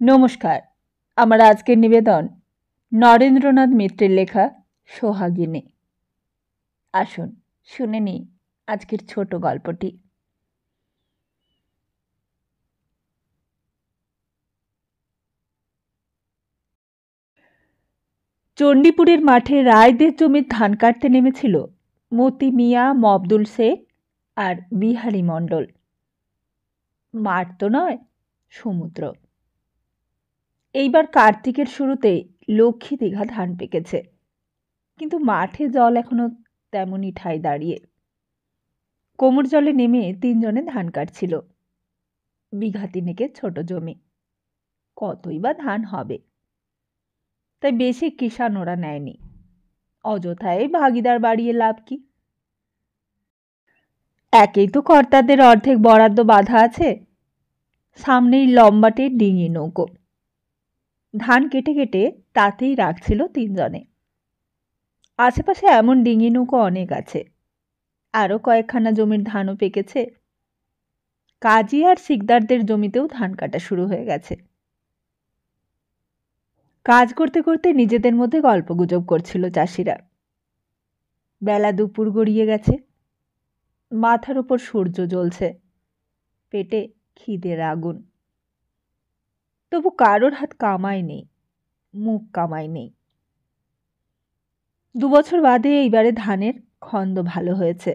নমস্কার। আমার আজকের নিবেদন নরেন্দ্রনাথ মিত্রের লেখা সোহাগিনী। আসুন শুনে নিই আজকের ছোট গল্পটি। চণ্ডীপুরের মাঠে রায়দের জমির ধান কাটতে নেমেছিল মতি মিয়া, মবদুল শেখ আর বিহারী মণ্ডল। মাঠ তো নয়, সমুদ্র। এইবার কার্তিকের শুরুতে লক্ষ্মী দীঘা ধান পেকেছে, কিন্তু মাঠে জল এখনো তেমনই ঠাই দাঁড়িয়ে। কোমর জলে নেমে তিনজনে ধান কাটছিল। বিঘা তিনেকের ছোট জমি, কতই বা ধান হবে, তাই বেশি কিষাণ ওরা নেয়নি। অযথায় ভাগিদার বাড়িয়ে লাভ কি? একেই তো কর্তাদের অর্ধেক বরাদ্দ বাধা আছে। সামনেই লম্বাটে ডিঙি নৌকো, ধান কেটে কেটে তাতেই রাখছিল তিনজনে। আশেপাশে এমন ডিঙি নৌকো অনেক আছে, আরও কয়েকখানা জমির ধানও পেকেছে। কাজী আর শিকদারদের জমিতেও ধান কাটা শুরু হয়ে গেছে। কাজ করতে করতে নিজেদের মধ্যে গল্পগুজব করছিল চাষিরা। বেলা দুপুর গড়িয়ে গেছে, মাথার উপর সূর্য জ্বলছে, পেটে খিদের আগুন। তবু কারোর হাত কামাই নেই, মুখ কামাই নেই। 2 বছর বাদে এইবারে ধানের খন্দ ভালো হয়েছে।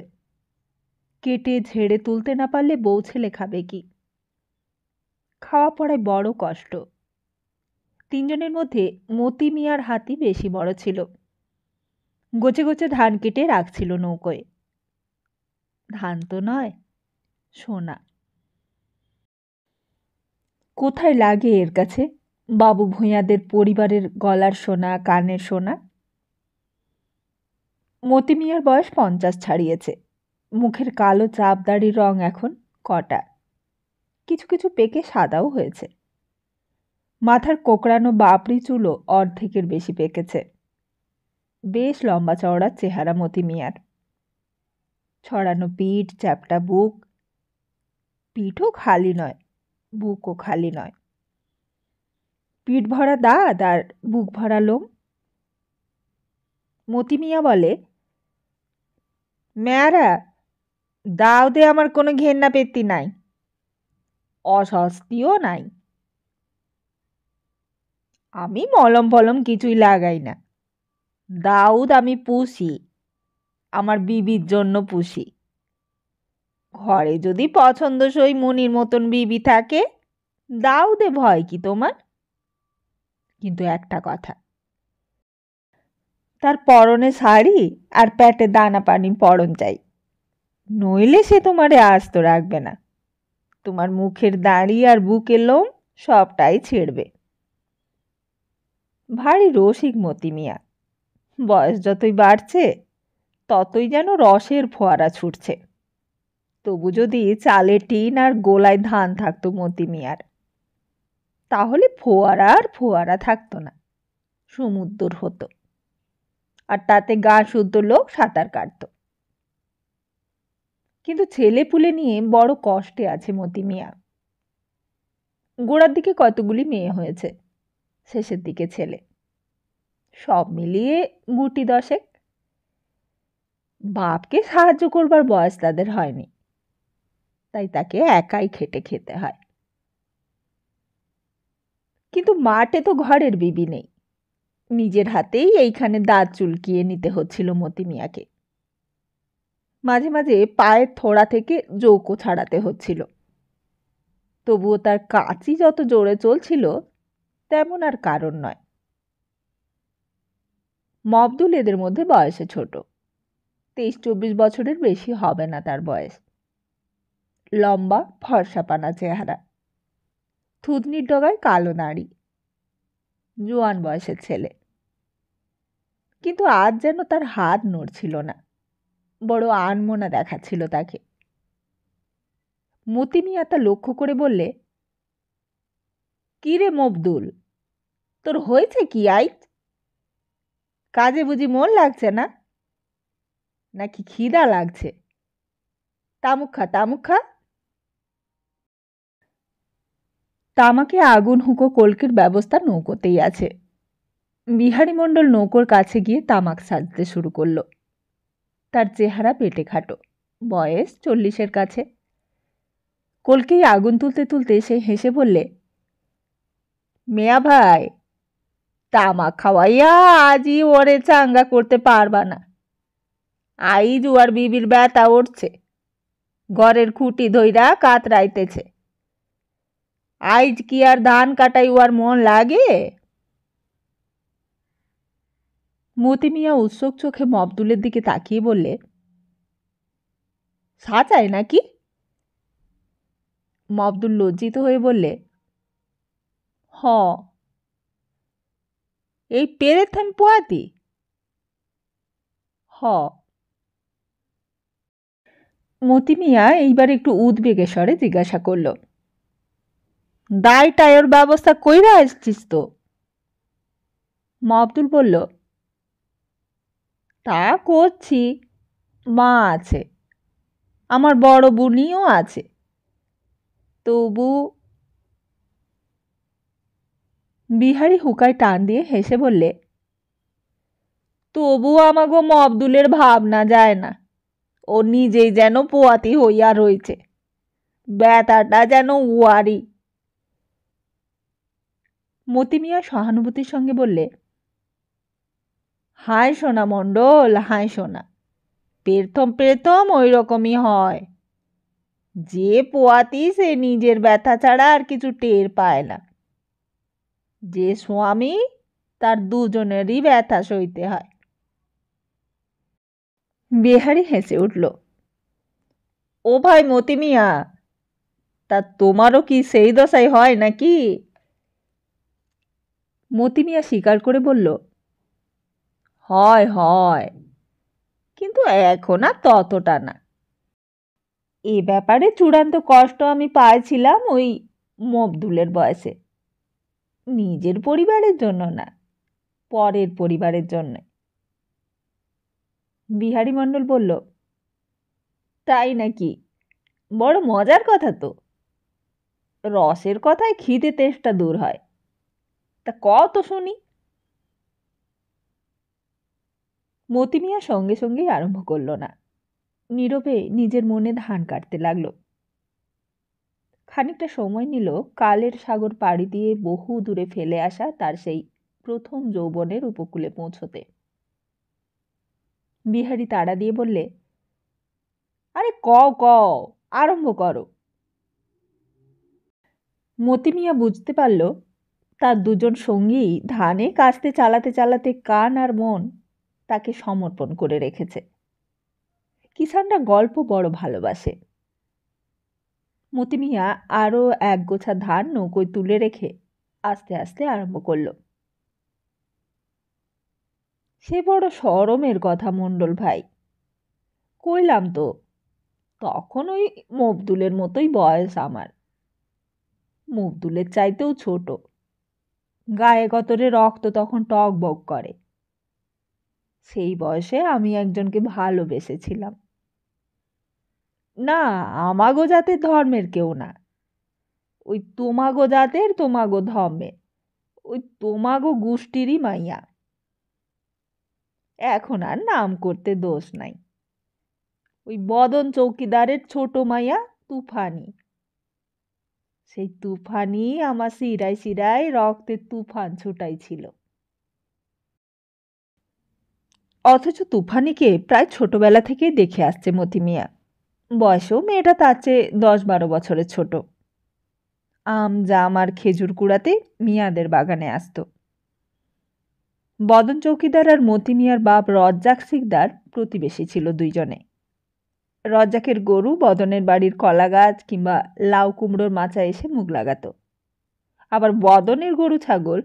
কেটে ঝেড়ে তুলতে না পারলে বউ ছেলে খাবে কি? খাওয়া পড়ায় বড় কষ্ট। তিনজনের মধ্যে মতি মিয়ার হাতই বেশি বড় ছিল। গোছে গোছে ধান কেটে রাখছিল নৌকোয়। ধান তো নয়, সোনা। কোথায় লাগে এর কাছে বাবু ভূঁইয়াদের পরিবারের গলার সোনা, কানের সোনা? মতি মিয়ার বয়স 50 ছাড়িয়েছে। মুখের কালো চাপদাড়ির রং এখন কটা, কিছু কিছু পেকে সাদাও হয়েছে। মাথার কোকড়ানো বাপড়ি চুলও অর্ধেকের বেশি পেকেছে। বেশ লম্বা চওড়া চেহারা মতি মিয়ার। ছড়ানো পিঠ, চ্যাপটা বুক। পিঠও খালি নয়, বুকও খালি নয়। পিঠ ভরা দাঁত আর বুক ভরা লোম। মতি মিয়া বলে, মেয়ারা দাও দে, আমার কোনো ঘেন্না পেত্তি নাই, অস্বস্তিও নাই। আমি মলম ফলম কিছুই লাগাই না। দাউদ আমি পুষি, আমার বিবির জন্য পুষি। ঘরে যদি পছন্দসই মনির মতন বিবি থাকে, দাউদে ভয় কি তোমার? কিন্তু একটা কথা, তার পরনে শাড়ি আর পেটে দানা পানি পরন চাই, নইলে সে তোমারে আস্ত রাখবে না। তোমার মুখের দাড়ি আর বুকের লোম সবটাই ছিঁড়বে। ভারী রসিক মতি মিয়া। বয়স যতই বাড়ছে ততই যেন রসের ফোয়ারা ছুটছে। তবু যদি চালের টিন আর গোলায় ধান থাকতো মতি মিয়ার, তাহলে ফোয়ারা আর ফোয়ারা থাকতো না, সমুদ্র হতো। আর তাতে গা শুদ্ধ লোক সাঁতার কাটত। কিন্তু ছেলে পুলে নিয়ে বড় কষ্টে আছে মতি মিয়া। গোড়ার দিকে কতগুলি মেয়ে হয়েছে, শেষের দিকে ছেলে। সব মিলিয়ে গুটি 10। বাপকে সাহায্য করবার বয়স তাদের হয়নি, তাই তাকে একাই খেটে খেতে হয়। কিন্তু মাঠে তো ঘরের বিবি নেই। নিজের হাতেই এইখানে দাঁত চুলকিয়ে নিতে হচ্ছিল মতি মিয়াকে। মাঝে মাঝে পায়ের থোড়া থেকে যৌকো ছাড়াতে হচ্ছিল। তবুও তার কাঁচি যত জোরে চলছিল তেমন আর কারণ নয়। মবদুল এদের মধ্যে বয়সে ছোট, 23-24 বছরের বেশি হবে না তার বয়স। লম্বা ফর্সাপানা চেহারা, থুতনির ডগায় কালো নাড়ি, জোয়ান বয়সের ছেলে। কিন্তু আজ যেন তার হাত নড়ছিল না, বড় আনমনা দেখাচ্ছিল তাকে। মতি মিয়া তা লক্ষ্য করে বললে, কি রে মবদুল, তোর হয়েছে কি আইত? কাজে বুঝি মন লাগছে না, নাকি খিদা লাগছে? তামুক খা, তামুক খা। তামাকে আগুন হুঁকো কলকের ব্যবস্থা নৌকোতেই আছে। বিহারী মণ্ডল নৌকোর কাছে গিয়ে তামাক সাজতে শুরু করল। তার চেহারা পেটে খাটো, বয়স 40-এর কাছে। কলকেই আগুন তুলতে তুলতে সে হেসে বললে, মিয়া ভাই, তামাক খাওয়াইয়া আজই ওরে চাঙ্গা করতে পারবা না। আইজ উয়ার বিবির ব্যথা উঠছে, ঘরের খুঁটি ধইরা কাতরাইতেছে। আইজ কি আর ধান কাটাই উয়ার মন লাগে? মতি মিয়া উৎসুক চোখে মবদুলের দিকে তাকিয়ে বললে, সাচাই নাকি? মবদুল লজ্জিত হয়ে বললে, হ। এই পেরের থাম পোয়াতি? হ। মতি মিয়া এইবার একটু উদ্বেগের স্বরে জিজ্ঞাসা করল, দায় টায়ের ব্যবস্থা কইরা আসছিস তো? মবদুল বলল, তা করছি। মা আছে, আমার বড় বুনিও আছে, তবু। বিহারী হুকায় টান দিয়ে হেসে বললে, তবু আমাগো মবদুলের ভাবনা যায় না। ও নিজেই যেন পোয়াতি হইয়া রয়েছে, ব্যথাটা যেন উয়ারি। মতি মিয়া সহানুভূতির সঙ্গে বললে, হায় সোনা মণ্ডল, হায় সোনা, প্রথম প্রথম ওই রকমই হয়। যে পোয়াতি সে নিজের ব্যথা ছাড়া আর কিছু টের পায় না। যে স্বামী, তার দুজনেরই ব্যথা সইতে হয়। বিহারী হেসে উঠল, ও ভাই মতি মিয়া, তা তোমারও কি সেই দশাই হয় নাকি? মতি মিয়া স্বীকার করে বলল, হয় হয়, কিন্তু এখন আর ততটা না। এ ব্যাপারে চূড়ান্ত কষ্ট আমি পাইছিলাম ওই মবদুলের বয়সে। নিজের পরিবারের জন্য না, পরের পরিবারের জন্য। বিহারী মণ্ডল বলল, তাই নাকি? বড় মজার কথা তো। রসের কথায় খিদে তেষ্টা দূর হয়। তা কত শুনি। মতি মিয়া সঙ্গে সঙ্গেই আরম্ভ করল না, নীরবে নিজের মনে ধান কাটতে লাগলো। খানিকটা সময় নিল কালের সাগর পাড়ি দিয়ে বহু দূরে ফেলে আসা তার সেই প্রথম যৌবনের উপকূলে পৌঁছতে। বিহারী তাড়া দিয়ে বললে, আরে কও কও, আরম্ভ করো। মতি মিয়া বুঝতে পারল তার দুজন সঙ্গী ধানে কাস্তে চালাতে চালাতে কান আর মন তাকে সমর্পণ করে রেখেছে। কিষানরা গল্প বড় ভালোবাসে। মতি মিয়া আরও এক গোছা ধান নৌকোয় তুলে রেখে আস্তে আস্তে আরম্ভ করল। সে বড় শরমের কথা মণ্ডল ভাই, কইলাম তো, তখন ওই মবদুলের মতোই বয়স আমার। মবদুলের চাইতেও ছোট। গায়ে গতরে রক্ত তখন টক বক করে। সেই বয়সে আমি একজনকে ভালোবেসেছিলাম। না, আমাগো জাতের ধর্মের কেউ না, ওই তোমাগো জাতের তোমাগো ধর্মের, ওই তোমাগো গোষ্ঠীরই মাইয়া। এখন আর নাম করতে দোষ নাই। ওই বদন চৌকিদারের ছোট মাইয়া তুফানি। সেই তুফানি আমার শিরায় শিরায় রক্তের তুফান ছুটাইছিল। অথচ তুফানিকে প্রায় ছোটবেলা থেকেই দেখে আসছে মতি মিয়া। বয়সেও মেয়েটা তার চেয়ে 10-12 বছরের ছোট। আম জাম আর খেজুর কুড়াতে মিয়াদের বাগানে আসতো। বদন চৌকিদার আর মতি মিয়ার বাপ রজ্জাক সিকদার প্রতিবেশী ছিল দুইজনে। রজ্জাকের গরু বদনের বাড়ির কলা গাছ কিংবা লাউ কুমড়োর মাচা এসে মুখ লাগাতো। আবার বদনের গরু ছাগল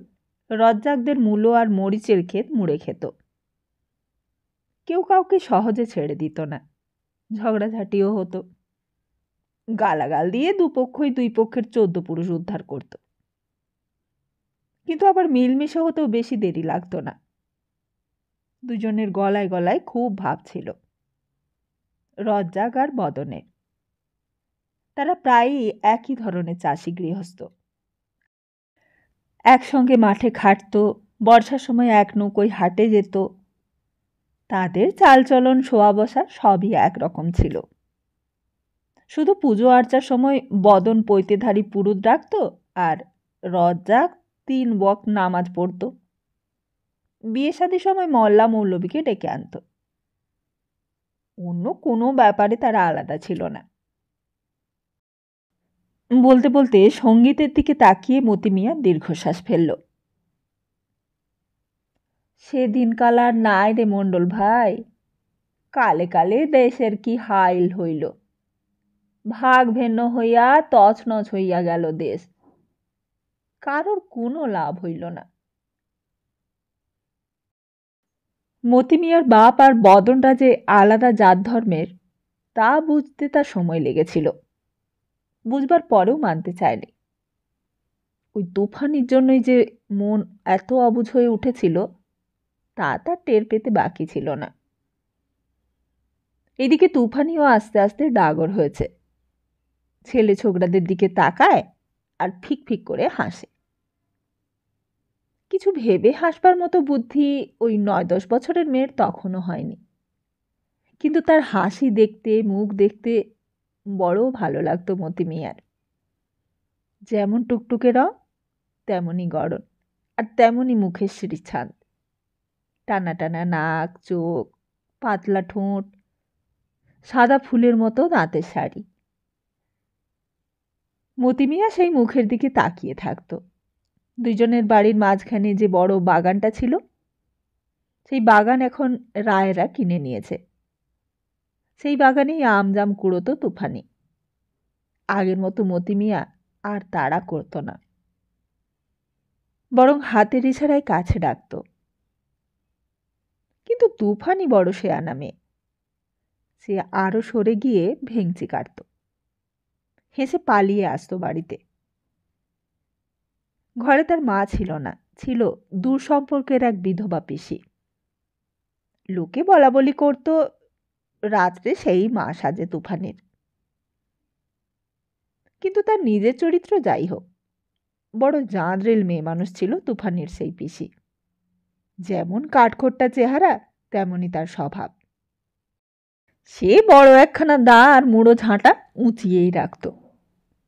রজ্জাকদের মূলো আর মরিচের ক্ষেত মুড়ে খেত। কেউ কাউকে সহজে ছেড়ে দিত না, ঝগড়াঝাটিও হতো। গালাগাল দিয়ে দুপক্ষই দুই পক্ষের 14 পুরুষ উদ্ধার করত। কিন্তু আবার মিলমিশে হতেও বেশি দেরি লাগতো না। দুজনের গলায় গলায় খুব ভাব ছিল, রজ্জাক আর বদনের। তারা প্রায়ই একই ধরনের চাষি গৃহস্থ। একসঙ্গে মাঠে খাটত, বর্ষার সময় এক নৌকোয় হাটে যেত। তাদের চালচলন শোয়া বসা সবই একরকম ছিল। শুধু পুজো আর্চার সময় বদন পৈতেধারী পুরুত ডাকত, আর রজ্জাক 3 ওয়াক্ত নামাজ পড়ত। বিয়ে শাদির সময় মল্লা মৌলবীকে ডেকে আনত। অন্য কোনো ব্যাপারে তারা আলাদা ছিল না। বলতে বলতে সঙ্গীতের দিকে তাকিয়ে মতি মিয়া দীর্ঘশ্বাস ফেলল। সেদিনকাল আর নাই রে মণ্ডল ভাই। কালে কালে দেশের কি হাইল হইল। ভাগ ভিন্ন হইয়া তছনছ হইয়া গেল দেশ। কারোর কোনো লাভ হইল না। মতি মিয়ার বাপ আর বদনরা যে আলাদা জাত ধর্মের তা বুঝতে তার সময় লেগেছিল। বুঝবার পরেও মানতে চায়নি। ওই তুফানির জন্যই যে মন এত অবুঝ হয়ে উঠেছিল তা তার টের পেতে বাকি ছিল না। এদিকে তুফানিও আস্তে আস্তে ডাগর হয়েছে। ছেলে ছোকরাদের দিকে তাকায় আর ফিক ফিক করে হাসে। কিছু ভেবে হাসবার মতো বুদ্ধি ওই 9-10 বছরের মেয়ের তখনও হয়নি। কিন্তু তার হাসি দেখতে, মুখ দেখতে বড় ভালো লাগতো মতি মিয়ার। যেমন টুকটুকে রং তেমনই গড়ন, আর তেমনই মুখের শ্রীছাদ। টানা টানা নাক, চোখ, পাতলা ঠোঁট, সাদা ফুলের মতো দাঁতের শাড়ি। মতি মিয়া সেই মুখের দিকে তাকিয়ে থাকত। দুজনের বাড়ির মাঝখানে যে বড় বাগানটা ছিল, সেই বাগান এখন রায়েরা কিনে নিয়েছে। সেই বাগানেই আমজাম কুড়োতো তুফানি। আগের মতো মতি মিয়া আর তাড়া করত না, বরং হাতের ইশারায় কাছে ডাকত। কিন্তু তুফানি বড় শেয়ানা মেয়ে। সে আরো সরে গিয়ে ভেঙচি কাটত, হেসে পালিয়ে আসতো বাড়িতে। ঘরে তার মা ছিল না, ছিল দূর সম্পর্কের এক বিধবা পিসি। লোকে বলা বলি করত রাত্রে সেই মা সাজে তুফানির। কিন্তু তার নিজের চরিত্র যাই হোক, বড় জাঁদরেল মেয়ে মানুষ ছিল তুফানির সেই পিসি। যেমন কাঠখোট্টা চেহারা তেমনই তার স্বভাব। সে বড় একখানা দা আর মুড়ো ঝাঁটা উঁচিয়েই রাখত।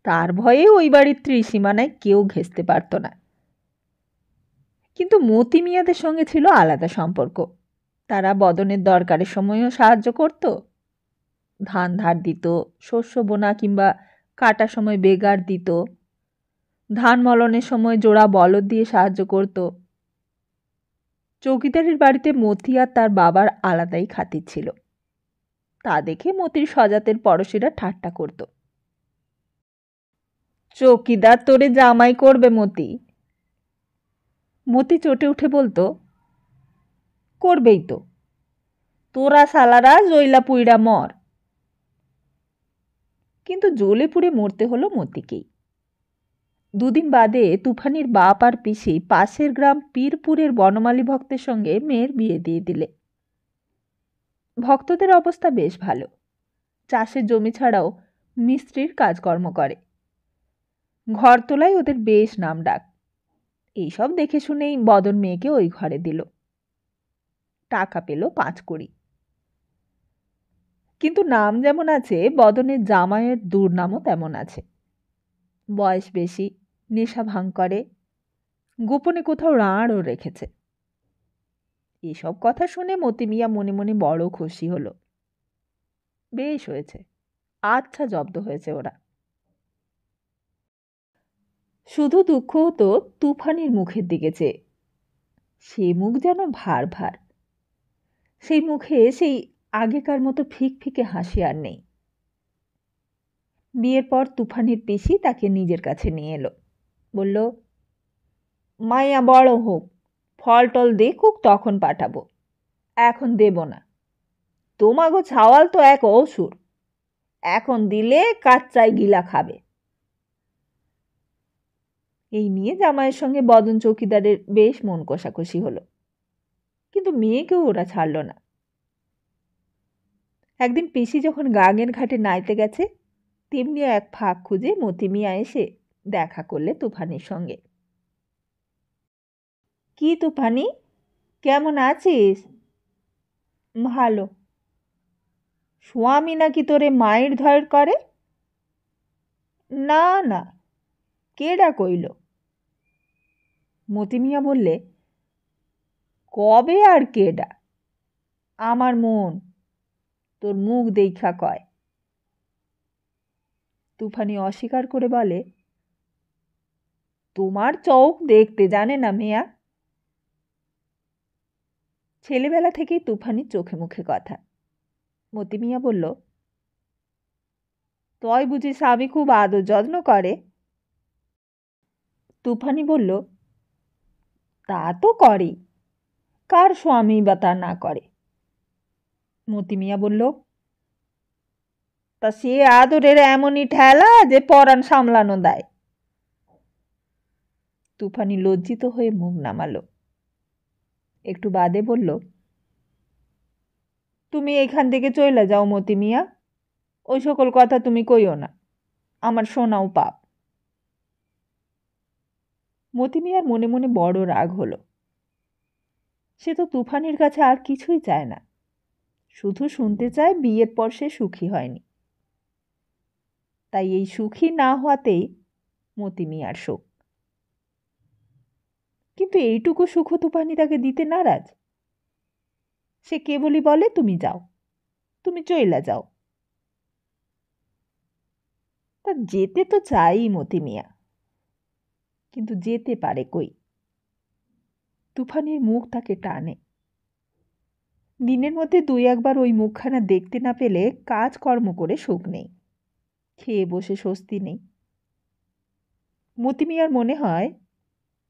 তার ভয়ে ওই বাড়ির ত্রিসীমানায় কেউ ঘেঁষতে পারত না। কিন্তু মতি মিয়াদের সঙ্গে ছিল আলাদা সম্পর্ক। তারা বদনের দরকারের সময়ও সাহায্য করত। ধান ধার দিত, শস্য বোনা কিংবা কাটার সময় বেগার দিত, ধান মলনের সময় জোড়া বলদ দিয়ে সাহায্য করত। চৌকিদারের বাড়িতে মতি আর তার বাবার আলাদাই খাতির ছিল। তা দেখে মতির সজাতের পড়শিরা ঠাট্টা করত। চৌকিদার তোরে জামাই করবে মতি। মতি চটে উঠে বলতো, করবেই তো, তোরা সালারা জইলা পুইড়া মর। কিন্তু জ্বলে পুড়ে মরতে হলো মতিকেই। দুদিন বাদে তুফানির বাপ আর পিসি পাশের গ্রাম পীরপুরের বনমালী ভক্তের সঙ্গে মেয়ের বিয়ে দিয়ে দিলে। ভক্তদের অবস্থা বেশ ভালো। চাষের জমি ছাড়াও মিস্ত্রির কাজকর্ম করে। ঘর তোলায় ওদের বেশ নাম ডাক। এইসব দেখে শুনেই বদন মেয়েকে ওই ঘরে দিল। টাকা পেল 5 কড়ি। কিন্তু নাম যেমন আছে, বদনের জামাইয়ের দুর্নামও তেমন আছে। বয়স বেশি, নেশা ভাঙ করে, গোপনে কোথাও রাঁড়ও রেখেছে। এসব কথা শুনে মতি মিয়া মনে মনে বড় খুশি হলো। বেশ হয়েছে, আচ্ছা জব্দ হয়েছে ওরা। শুধু দুঃখ হতো তুফানির মুখের দিকে চেয়ে। সে মুখ যেন ভার ভার। সেই মুখে সেই আগেকার মতো ফিকফিকে হাসি আর নেই। বিয়ের পর তুফানির পিসি তাকে নিজের কাছে নিয়ে এলো। বলল, মাইয়া বড় হোক, ফল টল দেখুক, তখন পাঠাবো, এখন দেব না। তোমাগো ছাওয়াল তো এক অসুর, এখন দিলে কাচ্চাই গিলা খাবে। এই নিয়ে জামাইয়ের সঙ্গে বদন চৌকিদারের বেশ মন কষাকষি হলো। কিন্তু মেয়েকেও ওরা ছাড়ল না। একদিন পিসি যখন গাঙের ঘাটে নাইতে গেছে, তেমনি এক ফাঁক খুঁজে মতি মিয়া এসে দেখা করলে তুফানির সঙ্গে। কি তুফানি, কেমন আছিস? ভালো। স্বামী নাকি তোরে মায়ের ধর করে? না না, কেডা কইল? মতি মিয়া বললে, কবে আর কেডা? আমার মন, তোর মুখ দেখা কয়। তুফানি অস্বীকার করে বলে, তোমার চোখ দেখতে জানে না মেয়া। ছেলেবেলা থেকেই তুফানির চোখে মুখে কথা। মতি মিয়া বলল, তয় বুঝি স্বামী খুব আদর যত্ন করে? তুফানি বলল, তা তো করেই, কার স্বামী বা তা না করে? মতি মিয়া বলল, তা সে আদরের এমনই ঠেলা যে পরাণ সামলানো দেয়। তুফানি লজ্জিত হয়ে মুখ নামালো। একটু বাদে বলল, তুমি এখান থেকে চলে যাও মতি মিয়া, ওই সকল কথা তুমি কইও না, আমার শোনাও পাপ। মতি মিয়ার মনে মনে বড় রাগ হলো। সে তো তুফানির কাছে আর কিছুই চায় না, শুধু শুনতে চায় বিয়ের পর সে সুখী হয়নি। তাই এই সুখী না হওয়াতেই মতি মিয়ার শোক। কিন্তু এইটুকু সুখ তুফানি তাকে দিতে নারাজ। সে কেবলই বলে, তুমি যাও, তুমি চইলা যাও। তা যেতে তো চাই মতি মিয়া, কিন্তু যেতে পারে কই? তুফানির মুখ তাকে টানে। দিনের মধ্যে দুই একবার ওই মুখখানা দেখতে না পেলে কাজকর্ম করে সুখ নেই, খেয়ে বসে স্বস্তি নেই। মতি মিয়ার মনে হয়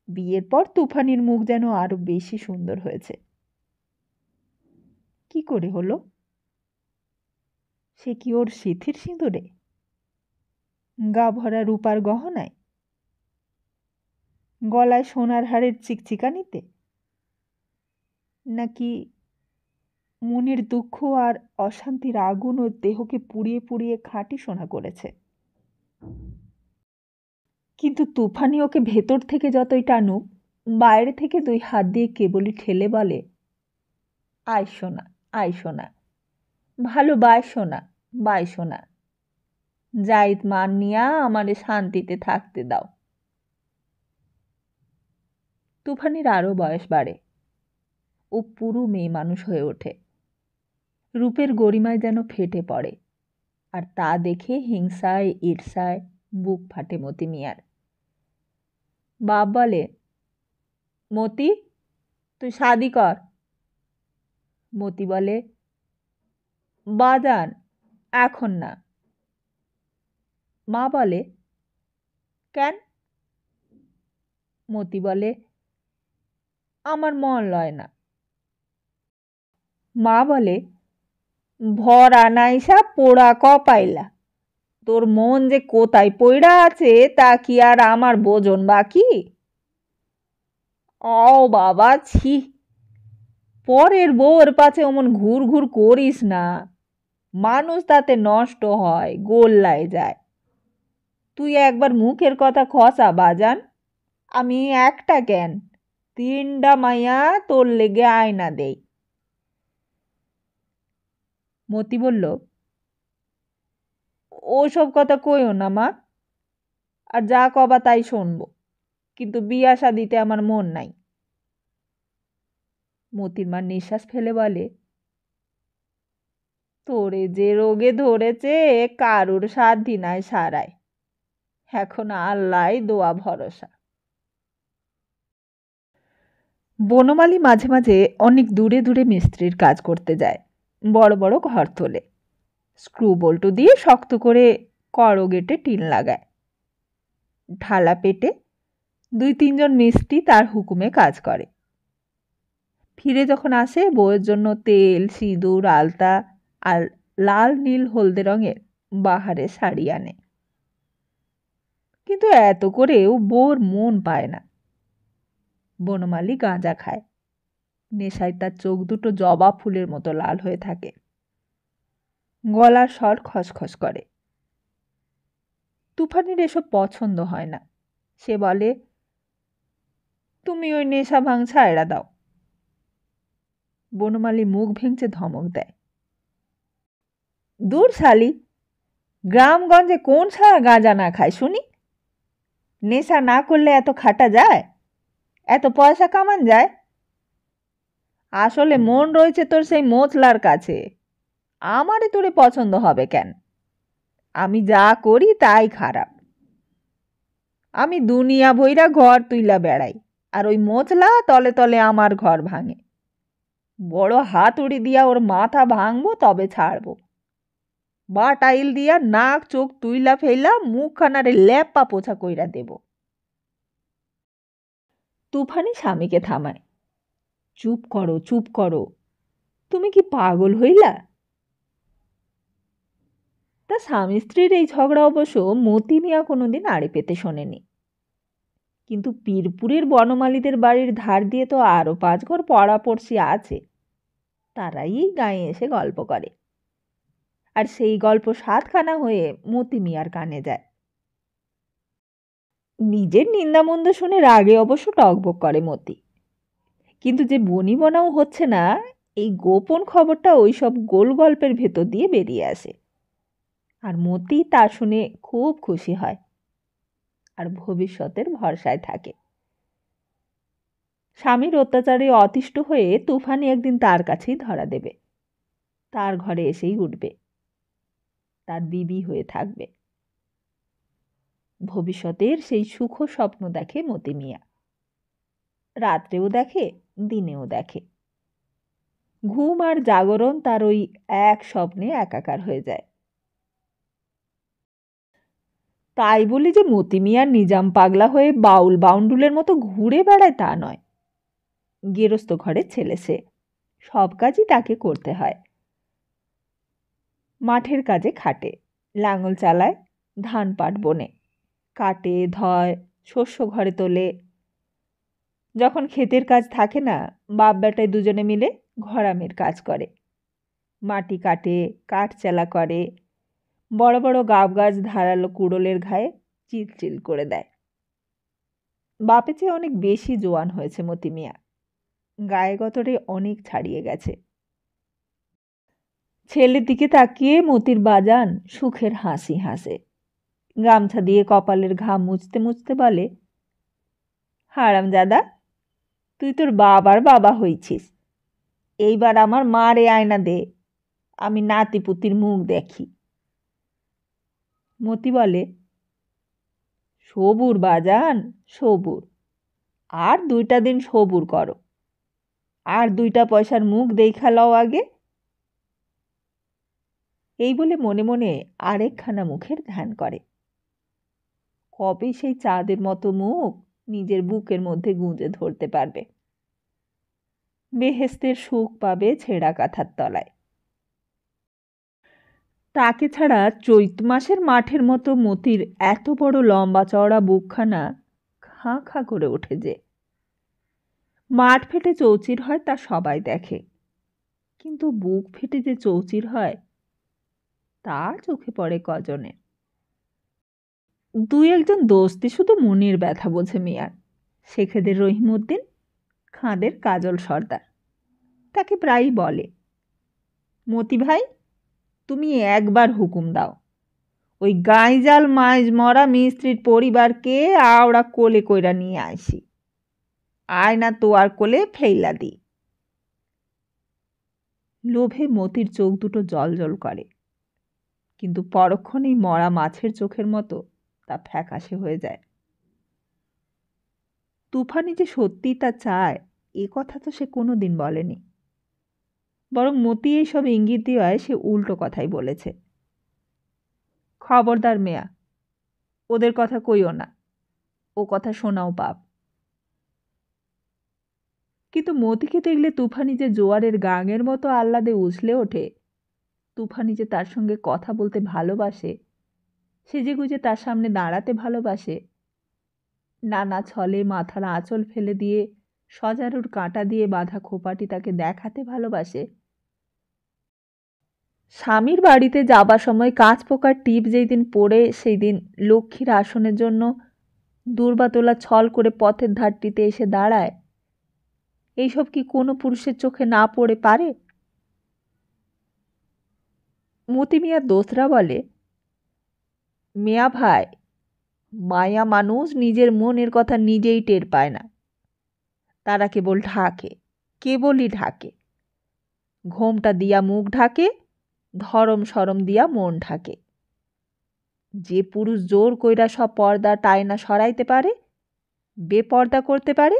বিয়ের পর তুফানির মুখ যেন আরো বেশি সুন্দর হয়েছে। কি করে হলো? সে কি ওর সিথির সিঁদুরে, গা ভরা রূপার গহনায়, গলায় সোনার হাড়ের চিকচিকানিতে, নাকি মনের দুঃখ আর অশান্তির আগুন ও দেহকে পুড়িয়ে পুড়িয়ে খাঁটি সোনা করেছে? কিন্তু তুফানি ওকে ভেতর থেকে যতই টানুক, বাইরে থেকে দুই হাত দিয়ে কেবলই ঠেলে বলে, আয় সোনা, আয় সোনা, ভালোবাসো না, বাইসো না, জাইদ মান নিয়া আমারে শান্তিতে থাকতে দাও। তুফানির আরও বয়স বাড়ে, ও পুরো মেয়ে মানুষ হয়ে ওঠে। রূপের গরিমায় যেন ফেটে পড়ে, আর তা দেখে হিংসায় ঈর্ষায় বুক ফাটে মতি মিয়ার। বাপ বলে, মতি, তুই শাদি কর। মতি বলে, বাজান, এখন না। মা বলে, কেন? মতি বলে, আমার মন লয় না। মা বলে, ভরা নাইসা পোড়া কপাইলা, তোর মন যে কোথায় পইড়া আছে তা কি আর আমার বোঝন বাকি? ও বাবা, ছি, পরের বউয়ের পাছে অমন ঘুর ঘুর করিস না, মানুষ তাতে নষ্ট হয়, গোল্লায় যায়। তুই একবার মুখের কথা খসা বাজান, আমি একটা কেন, তিনটা মাইয়া তোর লেগে আয়না দেই। মতি বলল, ওসব কথা কইও না মা, আর যা কবা তাই শুনবো, কিন্তু বিয়া শাদিতে আমার মন নাই। মতির মা নিঃশ্বাস ফেলে বলে, তোরে যে রোগে ধরেছে কারুর সাধ্যি নাই সারায়, এখন আল্লাহ দোয়া ভরসা। বনমালী মাঝে মাঝে অনেক দূরে দূরে মিস্ত্রির কাজ করতে যায়, বড় বড় ঘর তোলে, স্ক্রু বল্টু দিয়ে শক্ত করে করগেটে টিন লাগায়। ঢালা পেটে দুই তিনজন মিস্ত্রি তার হুকুমে কাজ করে। ফিরে যখন আসে বউয়ের জন্য তেল, সিঁদুর, আলতা আর লাল নীল হলদে রঙের বাহারে শাড়ি আনে। কিন্তু এত করেও বউর মন পায় না। বনমালী গাঁজা খায়, নেশায় তার চোখ দুটো জবা ফুলের মতো লাল হয়ে থাকে, গলার স্বর খসখস করে। তুফানির এসব পছন্দ হয় না। সে বলে, তুমি ওই নেশা ভাঙ ছায়ড়া দাও। বনমালী মুখ ভেঙচে ধমক দেয়। দূর শালি, গ্রামগঞ্জে কোন ছাড়া গাঁজা না খায় শুনি? নেশা না করলে এত খাটা যায়, এত পয়সা কামান যায়? আসলে মন রয়েছে তোর সেই মোচলার কাছে। আমারই তোরে পছন্দ হবে কেন? আমি যা করি তাই খারাপ। আমি দুনিয়া ভইরা ঘর তুইলা বেড়াই, আর ওই মোচলা তলে তলে আমার ঘর ভাঙে। বড় হাতুড়ি দিয়া ওর মাথা ভাঙবো তবে ছাড়বো। বাটাইল দিয়া নাক চোখ তুইলা ফেলা মুখখানারে ল্যাপা পোছা কইরা দেব। তুফানি স্বামীকে থামায়। চুপ করো, চুপ করো, তুমি কি পাগল হইলা? তা স্বামী স্ত্রীর এই ঝগড়া অবশ্য মতি মিয়া কোনোদিন আড়ে পেতে শোনেনি। কিন্তু পীরপুরের বনমালীদের বাড়ির ধার দিয়ে তো আরও 5 ঘর পড়াপড়শি আছে, তারাই এই গাঁয়ে এসে গল্প করে। আর সেই গল্প 7খানা হয়ে মতি মিয়ার কানে যায়। নিজের নিন্দামন্দ শুনে রাগে অবশ্য টকবক করে মতি, কিন্তু যে বনিবনাও হচ্ছে না, এই গোপন খবরটা ওই সব গোল গল্পের ভেতর দিয়ে বেরিয়ে আসে। আর মতি তা শুনে খুব খুশি হয়, আর ভবিষ্যতের ভরসায় থাকে। স্বামীর অত্যাচারে অতিষ্ঠ হয়ে তুফানি একদিন তার কাছেই ধরা দেবে, তার ঘরে এসেই উঠবে, তার বিবি হয়ে থাকবে। ভবিষ্যতের সেই সুখ স্বপ্ন দেখে মতি মিয়া, রাত্রেও দেখে, দিনেও দেখে। ঘুম আর জাগরণ তার ওই এক স্বপ্নে একাকার হয়ে যায়। তাই বলি যে মতি মিয়ার নিজাম পাগলা হয়ে বাউল বাউন্ডুলের মতো ঘুরে বেড়ায় তা নয়। গেরস্ত ঘরের ছেলে সে, সব কাজই তাকে করতে হয়। মাঠের কাজে খাটে, লাঙল চালায়, ধান পাট বোনে, কাটে, ধয়, শস্য ঘরে তোলে। যখন ক্ষেতের কাজ থাকে না, বাপ বেটায় দুজনে মিলে ঘরামের কাজ করে, মাটি কাটে, কাঠ চেলা করে, বড় বড় গাব গাছ ধারালো কুড়োলের ঘায়ে চিলচিল করে দেয়। বাপে চেয়ে অনেক বেশি জোয়ান হয়েছে মতি মিয়া, গায়ে গতরে অনেক ছাড়িয়ে গেছে। ছেলের দিকে তাকিয়ে মতির বাজান সুখের হাসি হাসে, গামছা দিয়ে কপালের ঘাম মুছতে মুছতে বলে, হারামজাদা, তুই তোর বাবার বাবা হইছিস। এইবার আমার মারে আয়না দে, আমি নাতিপুতির মুখ দেখি। মতি বলে, সবুর বাজান, সবুর, আর 2টা দিন সবুর করো, আর 2টা পয়সার মুখ দেখা লও আগে। এই বলে মনে মনে আরেকখানা মুখের ধ্যান করে। কবে সেই চাঁদের মতো মুখ নিজের বুকের মধ্যে গুঁজে ধরতে পারবে, বেহেস্তের সুখ পাবে ছেঁড়া কাঁথার তলায়। তাকে ছাড়া চৈত মাসের মাঠের মতো মতির এত বড় লম্বা চওড়া বুকখানা খাঁ খাঁ করে ওঠে যে। মাঠ ফেটে চৌচির হয় তা সবাই দেখে, কিন্তু বুক ফেটে যে চৌচির হয় তা চোখে পড়ে কজনের। 2-1জন দোস্তি শুধু মনের ব্যথা বোঝে মিয়ার, শেখেদের রহিমউদ্দিন, খাঁদের কাজল সর্দার। তাকে প্রায়ই বলে, মতি ভাই, তুমি একবার হুকুম দাও, ওই গাইজাল মাইজ মরা মিস্ত্রির পরিবারকে আওড়া কোলে কইরা নিয়ে আইসি, আয়না তোয়ার কোলে ফেইলা দি। লোভে মতির চোখ দুটো জল জল করে, কিন্তু পরক্ষণেই মরা মাছের চোখের মতো তা ফ্যাকাশে হয়ে যায়। তুফানি যে সত্যিই তা চায় এ কথা তো সে কোনো দিন বলেনি, বরং মতি এইসব ইঙ্গিত দেওয়ায় সে উল্টো কথাই বলেছে। খবরদার মেয়া, ওদের কথা কইও না, ও কথা শোনাও পাপ। কিন্তু মতিকে দেখলে তুফানি যে জোয়ারের গাঙের মতো আহ্লাদে উছলে ওঠে, তুফানি যে তার সঙ্গে কথা বলতে ভালোবাসে, সেজেগুজে তার সামনে দাঁড়াতে ভালোবাসে, নানা ছলে মাথার আঁচল ফেলে দিয়ে সজারুর কাঁটা দিয়ে বাঁধা খোপাটি তাকে দেখাতে ভালোবাসে, স্বামীর বাড়িতে যাবার সময় কাঁচ পোকার টিপ যেই দিন পড়ে সেই দিন লক্ষ্মীর আসনের জন্য দুর্বাতলা ছল করে পথের ধারটিতে এসে দাঁড়ায়, এইসব কি কোনো পুরুষের চোখে না পড়ে পারে? মতি মিয়ার দোসরা বলে, মিয়া ভাই, মায়া মানুষ নিজের মনের কথা নিজেই টের পায় না, তারা কেবলই ঢাকে। ঘোমটা দিয়া মুখ ঢাকে, ধরম সরম দিয়া মন ঢাকে। যে পুরুষ জোর কইরা সব পর্দা টায়না সরাইতে পারে, বেপর্দা করতে পারে,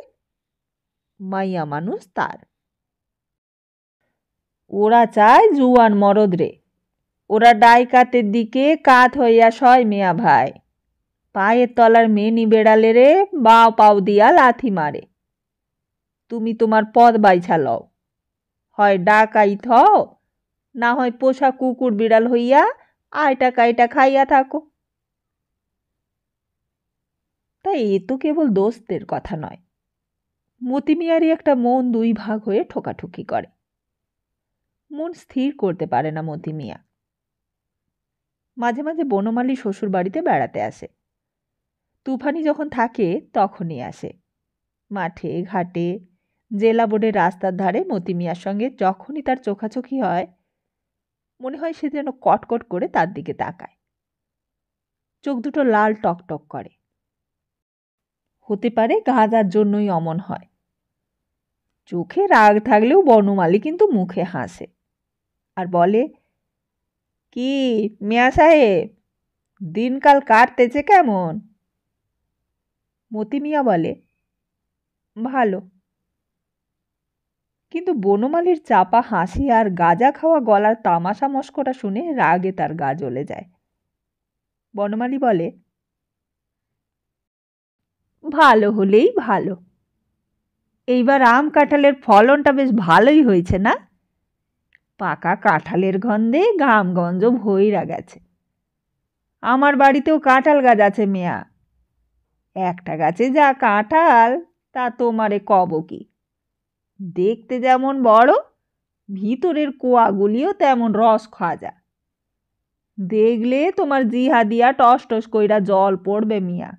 মাইয়া মানুষ তার। ওরা চায় জুয়ান মরদ রে, ওরা ডাইকাতের দিকে কাত হইয়া সয় মিয়া ভাই। পায়ের তলার মেনি বেড়ালে রে বাঁ পাও দিয়া লাথি মারে। তুমি তোমার পদ বাইছা লও, হয় ডাকাইত হও, না হয় পোষা কুকুর বিড়াল হইয়া আইটা কাইটা খাইয়া থাকো। তাই এ তো কেবল দোস্তের কথা নয়, মতি মিয়ারই একটা মন দুই ভাগ হয়ে ঠোকাঠুকি করে। মন স্থির করতে পারে না মতি মিয়া। মাঝে মাঝে বনমালী শ্বশুর বাড়িতে বেড়াতে আসে। তুফানি যখন থাকে তখনই আসে। মাঠে ঘাটে, জেলা বোর্ডের রাস্তার ধারে মতি মিয়ার সঙ্গে যখনই তার চোখাচোখি হয়, মনে হয় সে যেন কটকট করে তার দিকে তাকায়। চোখ দুটো লাল টকটক করে। হতে পারে গাঁজার জন্যই অমন হয়। চোখে রাগ থাকলেও বনমালী কিন্তু মুখে হাসে আর বলে, কি মিয়া সাহেব, দিনকাল কাটতেছে কেমন? মতি মিয়া বলে, ভালো। কিন্তু বনমালীর চাপা হাসি আর গাঁজা খাওয়া গলার তামাশা মস্করা শুনে রাগে তার গা জ্বলে যায়। বনমালী বলে, ভালো হলেই ভালো। এইবার আম কাঁঠালের ফলনটা বেশ ভালোই হয়েছে না? পাকা কাঁঠালের গন্ধে ঘামগঞ্জ ভইরা গেছে। আমার বাড়িতেও কাঁঠাল গাছ আছে মিয়া। একটা গাছে যা কাঁঠাল তা তোমারে কব কি। দেখতে যেমন বড়, ভিতরের কোয়াগুলিও তেমন রস খাজা। দেখলে তোমার জিহা দিয়া টস টস কইরা জল পড়বে মিয়া।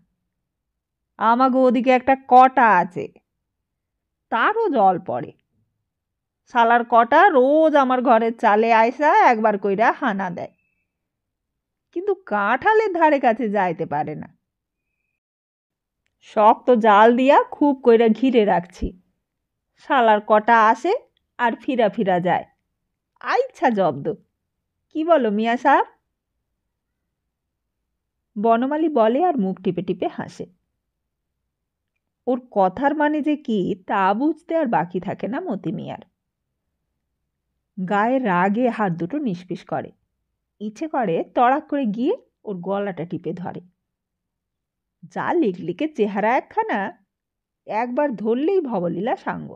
আমাগো ওদিকে একটা কটা আছে, তারও জল পড়ে। শালার কটা রোজ আমার ঘরের চালে আইসা একবার কইরা হানা দেয়, কিন্তু কাঁঠালের ধারে কাছে যাইতে পারে না। শক্ত জাল দিয়া খুব কইরা ঘিরে রাখছি। শালার কটা আসে আর ফিরা ফিরা যায়, আইচ্ছা জব্দ। কি বলো মিয়া সাহেব? বনমালী বলে আর মুখ টিপে টিপে হাসে। ওর কথার মানে যে কি তা বুঝতে আর বাকি থাকে না মতি মিয়ার। গায়ে রাগে হাত দুটো নিষ্পিস করে, ইচ্ছে করে তড়াক করে গিয়ে ওর গলাটা টিপে ধরে। যা লিকলিকে চেহারা একখানা, একবার ধরলেই ভবলীলা সাঙ্গ।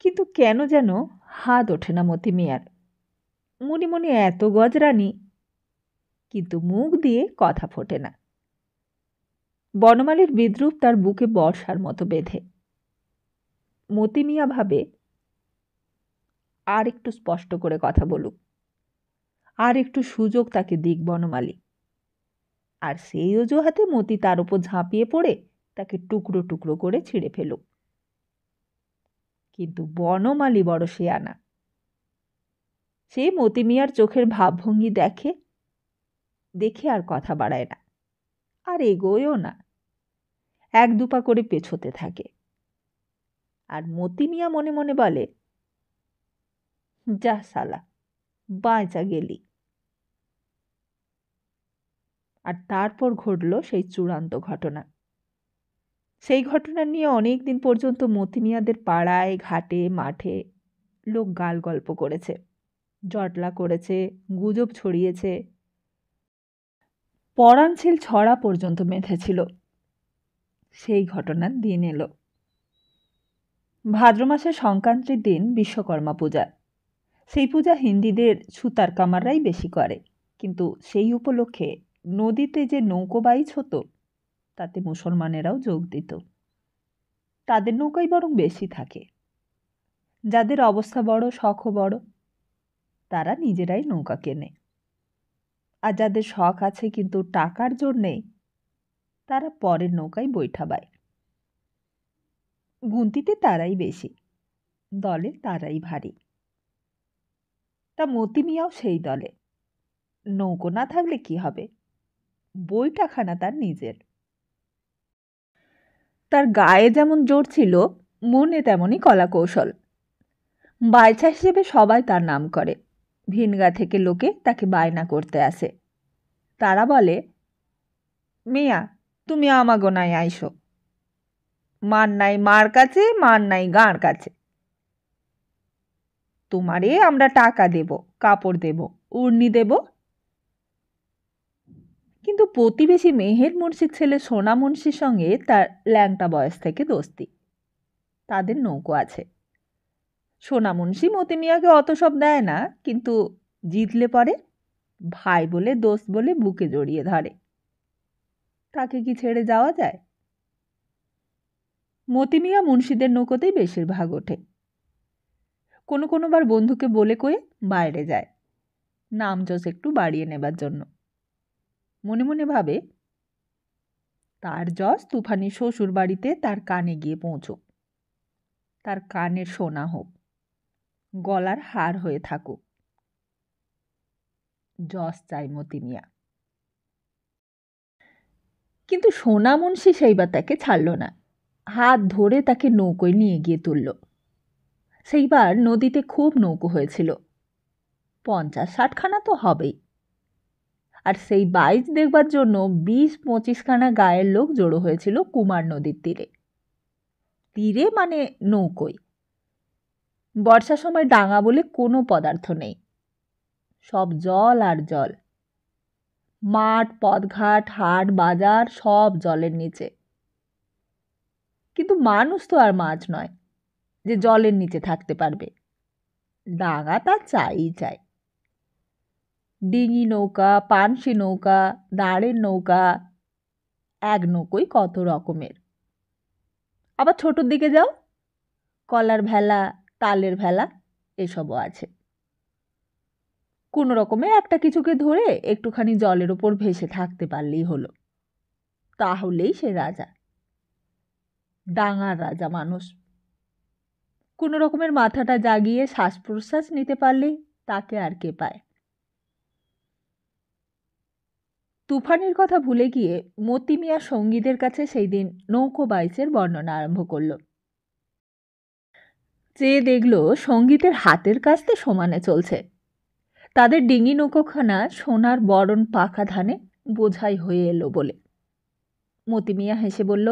কিন্তু কেন যেন হাত ওঠে না মতি মিয়ার। মনে মনে এত গজরানি, কিন্তু মুখ দিয়ে কথা ফোটে না। বনমালীর বিদ্রূপ তার বুকে বর্ষার মতো বেঁধে। মতি মিয়া ভাবে, আর একটু স্পষ্ট করে কথা বলুক, আর একটু সুযোগ তাকে দিক বনমালী। আর সেই অজুহাতে মতি তার উপর ঝাঁপিয়ে পড়ে তাকে টুকরো টুকরো করে ছিঁড়ে ফেলুক। কিন্তু বনমালী বড় শেয়ানা। সে মতি মিয়ার চোখের ভাবভঙ্গি দেখে, দেখে আর কথা বাড়ায় না, আর এগোয়ও না। এক দুপা করে পেছোতে থাকে। আর মতি মিয়া মনে মনে বলে, যা সালা, বাঁচা গেলি। আর তারপর ঘটল সেই চূড়ান্ত ঘটনা। সেই ঘটনা নিয়ে অনেক দিন পর্যন্ত মতি মিয়াদের পাড়ায় ঘাটে মাঠে লোক গাল গল্প করেছে, জটলা করেছে, গুজব ছড়িয়েছে। পরাণছিল ছড়া পর্যন্ত মেধেছিল। সেই ঘটনার দিন এলো। ভাদ্র মাসের সংক্রান্তির দিন বিশ্বকর্মা পূজা। সেই পূজা হিন্দিদের ছুতার কামাররাই বেশি করে, কিন্তু সেই উপলক্ষে নদীতে যে নৌকো বাইচ হতো তাতে মুসলমানেরাও যোগ দিত। তাদের নৌকাই বরং বেশি থাকে। যাদের অবস্থা বড়, শখও বড়, তারা নিজেরাই নৌকা কেনে। আর যাদের শখ আছে কিন্তু টাকার জোর নেই, তারা পরের নৌকায় বৈঠা বায়। গুনতিতে তারাই বেশি, দলে তারাই ভারী। তা মতি মিয়াও সেই দলে। নৌকো না থাকলে কি হবে, বইটাখানা তার নিজের। তার গায়ে যেমন জোর ছিল, মনে তেমনই কলা কৌশল। বাইচা হিসেবে সবাই তার নাম করে। ভিনগা থেকে লোকে তাকে বায়না করতে আসে। তারা বলে, মিয়া তুমি আমাগোনায় আইসো, মান নাই মার কাছে, মান নাই গাঁর কাছে। তোমারে আমরা টাকা দেব, কাপড় দেব, উড়নি দেব। কিন্তু প্রতিবেশী মেহের মুন্সির ছেলে সোনা মুন্সির সঙ্গে তার ল্যাংটা বয়স থেকে দোস্তি। তাদের নৌকো আছে। সোনা মুন্সি মতি মিয়াকে অত সব দেয় না, কিন্তু জিতলে পরে ভাই বলে দোস্ত বলে বুকে জড়িয়ে ধরে। তাকে কি ছেড়ে যাওয়া যায়? মতি মিয়া মুন্সিদের নৌকোতেই বেশিরভাগ ওঠে। কোনো কোনোবার বন্ধুকে বলে কয়ে বাইরে যায়, নাম যশ একটু বাড়িয়ে নেবার জন্য। মনে মনে ভাবে, তার যশ তুফানি শ্বশুর বাড়িতে তার কানে গিয়ে পৌঁছুক, তার কানের সোনা হোক, গলার হার হয়ে থাকুক। যশ চাই মতি মিয়া। কিন্তু সোনা মুন্সি সেইবার তাকে ছাড়ল না, হাত ধরে তাকে নৌকোয় নিয়ে গিয়ে তুলল। সেইবার নদীতে খুব নৌকো হয়েছিল, 50-60 খানা তো হবেই। আর সেই বাইচ দেখবার জন্য 20-25 খানা গায়ের লোক জড়ো হয়েছিল কুমার নদীর তীরে। তীরে মানে নৌকোয়। বর্ষার সময় ডাঙা বলে কোনো পদার্থ নেই, সব জল আর জল। মাঠ, পথঘাট, হাট, বাজার সব জলের নিচে। কিন্তু মানুষ তো আর মাছ নয় যে জলের নিচে থাকতে পারবে। ডাঙা তা চাই চাই। ডিঙি নৌকা, পানসি নৌকা, দাঁড়ের নৌকা, এক নৌকোই কত রকমের। আবার ছোটোর দিকে যাও, কলার ভেলা, তালের ভেলা এসবও আছে। কোনো রকমে একটা কিছুকে ধরে একটুখানি জলের ওপর ভেসে থাকতে পারলেই হলো, তাহলেই সে রাজা, ডাঙার রাজা মানুষ। কোনো রকমের মাথাটা জাগিয়ে শ্বাস প্রশ্বাস নিতে পারলেই তাকে আর কে পায়। তুফানের কথা ভুলে গিয়ে মতি মিয়া সঙ্গীদের কাছে সেই দিন নৌকো বাইচের বর্ণনা আরম্ভ করল। চেয়ে দেখল সঙ্গীতের হাতের কাজতে সমানে চলছে। তাদের ডিঙি নৌকোখানা সোনার বরণ পাকা ধানে বোঝাই হয়ে এলো বলে। মতি মিয়া হেসে বলল,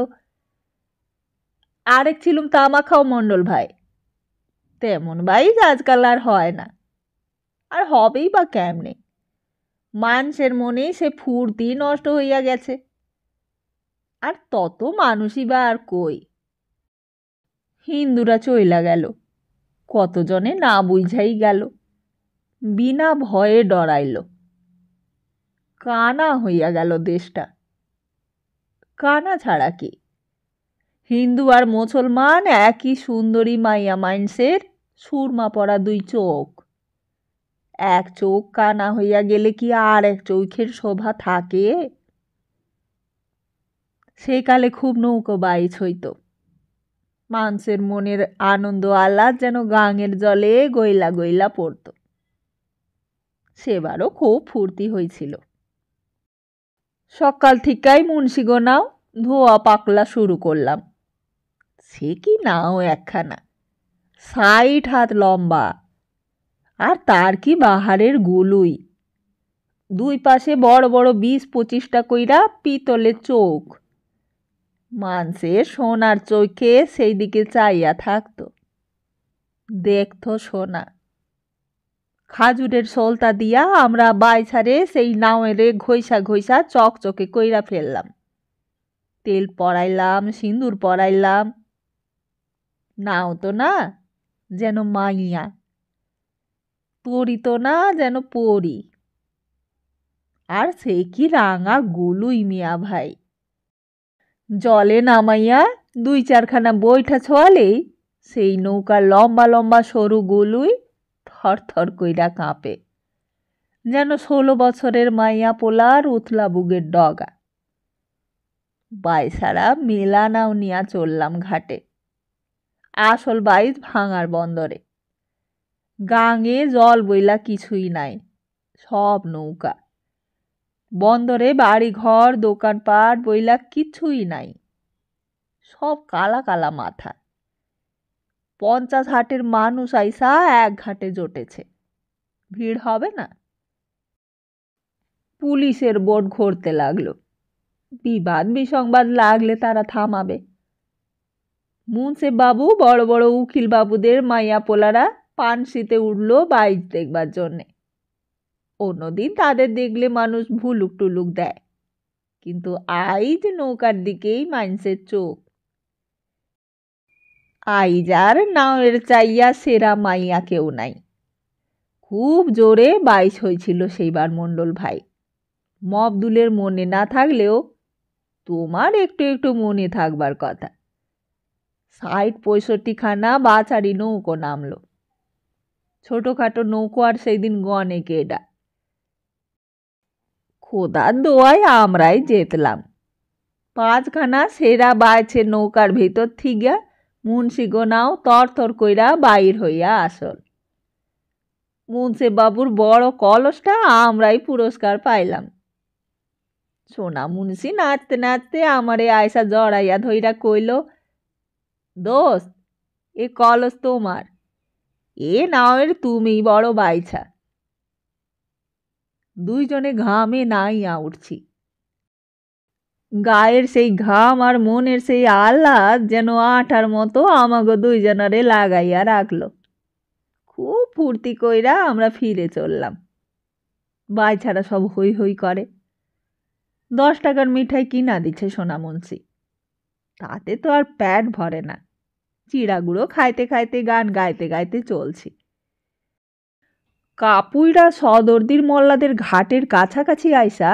আরেক ছিলুম তামা খাও মণ্ডল ভাই, তেমন বাইচ আজকাল আর হয় না, আর হবেই বা কেমনে। মানুষের মনে সে ফুর্তি নষ্ট হইয়া গেছে, আর তত মানুষই বা আর কই। হিন্দুরা চইলা গেল, কতজনে না বুঝাই গেল, বিনা ভয়ে ডরাইল। কানা হইয়া গেল দেশটা। কানা ছাড়া কি, হিন্দু আর মুসলমান একই সুন্দরী মাইয়া মাইন্সের সুরমা পড়া দুই চোখ। এক চোখ কানা হইয়া গেলে কি আর এক চোখের শোভা থাকে? সেই কালে খুব নৌকো বাইচ হইত। মানুষের মনের আনন্দ আহ্লাদ যেন গাঙের জলে গইলা গইলা পড়ত। সেবারও খুব ফুর্তি হয়েছিল। সকাল থেকেই মুন্সিগো নাও ধোয়া পাকলা শুরু করলাম। সে কি নাও একখানা, 60 হাত লম্বা, আর তার কি বাহারের গুলুই। দুই পাশে বড় বড় 20-25টা কইরা পিতলের চোখ। মানুষের সোনার চোখে সেই দিকে চাইয়া থাকত, দেখতো সোনা। খাজুরের সলতা দিয়া আমরা বাইছারে সেই নাওয়েরে ঘইসা ঘইসা চকচকে কইরা ফেললাম। তেল পরাইলাম, সিঁদুর পরাইলাম। নাও তো না যেন মাইয়া, পরি তো না যেন পরি। আর সে কি রাঙা গুলুই মিয়া ভাই। জলে নামাইয়া 2-4খানা বৈঠা ছোয়ালেই সেই নৌকার লম্বা লম্বা সরু গুলুই থর থর কইরা কাঁপে, যেন 16 বছরের মাইয়া পোলার উথলা বুগের ডগা। বাইসারা মেলা নাও নিয়া চললাম ঘাটে। আসল বাইচ ভাঙার বন্দরে। গাঙে জল বইলা কিছুই নাই, সব নৌকা। বন্দরে বাড়ি ঘর দোকানপাট বইলা কিছুই নাই, সব কালা কালা মাথা। 50 হাটের মানুষ আইসা এক ঘাটে জোটেছে, ভিড় হবে না? পুলিশের বোট ঘুরতে লাগলো, বিবাদ বিসংবাদ লাগলে তারা থামাবে। মুন্সে বাবু বড় বড় উকিল বাবুদের মাইয়া পোলারা পানসিতে উঠল বাইচ দেখবার জন্যে। অন্যদিন তাদের দেখলে মানুষ ভুলুক টুলুক দেয়, কিন্তু আইজ নৌকার দিকেই মানুষের চোখ। আইজ আর নাওয়ের চাইয়া সেরা মাইয়া কেউ নাই। খুব জোরে বাইচ হয়েছিল সেইবার মণ্ডল ভাই। মবদুলের মনে না থাকলেও তোমার একটু একটু মনে থাকবার কথা। 60-65 খানা বাছারি নৌকো নামলো। ছোটখাটো নৌকো আর সেই দিন গনে কেডা। খোদার দোয়ায় আমরাই জেতলাম। 5 খানা সেরা বাইছের নৌকার ভিতর থিগা মুন্সিগোনাও তরতর কইরা বাইর হইয়া আসল। মুন্সে বাবুর বড় কলসটা আমরাই পুরস্কার পাইলাম। সোনা মুন্সি নাচতে নাচতে আমারে আয়সা জড়াইয়া ধইরা কইল, দোস্ত, এ কলস তোমার, এ নাওয়ের তুমিই বড় বাইছা। দুইজনে ঘামে নাইয়া উঠছি। গায়ের সেই ঘাম আর মনের সেই আহ্লাদ যেন আঠার মতো আমাগো দুইজনারে লাগাইয়া রাখলো। খুব ফুর্তি কইরা আমরা ফিরে চললাম। বাইছারা সব হই হই করে। 10 টাকার মিঠাই কিনা দিচ্ছে সোনা মুন্সি, তাতে তো আর পেট ভরে না। চিড়াগুঁড়ো খাইতে খাইতে গান গাইতে গাইতে চলছি। কাপুইরা সদর্দির মোল্লাদের ঘাটের কাছাকাছি আইসা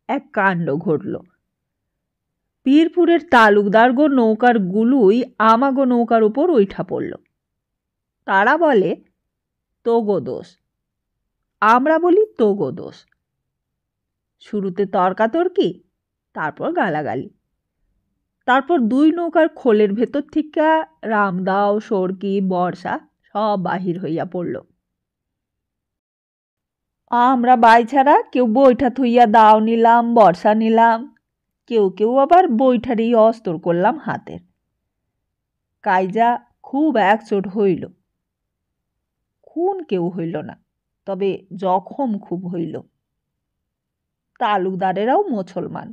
এক কাণ্ড ঘটল। পীরপুরের তালুকদারগো নৌকার গুলুই আমাগো নৌকার উপর উঠা পড়ল। তারা বলে তোগো দোষ, আমরা বলি তোগো দোষ। শুরুতে তর্কাতর্কি, তারপর গালাগালি। তারপর দুই নৌকার খোলের ভেতর থেকে রামদাও সরকি বর্ষা সব বাহির হইয়া পড়ল। আমরা বাইছাড়া কেউ বৈঠা থইয়া দাও নিলাম, বর্ষা নিলাম, কেউ কেউ আবার বৈঠারই অস্তর করলাম হাতের। কাইজা খুব একচোট হইল। খুন কেউ হইল না, তবে জখম খুব হইল। তালুকদারেরাও মুসলমান।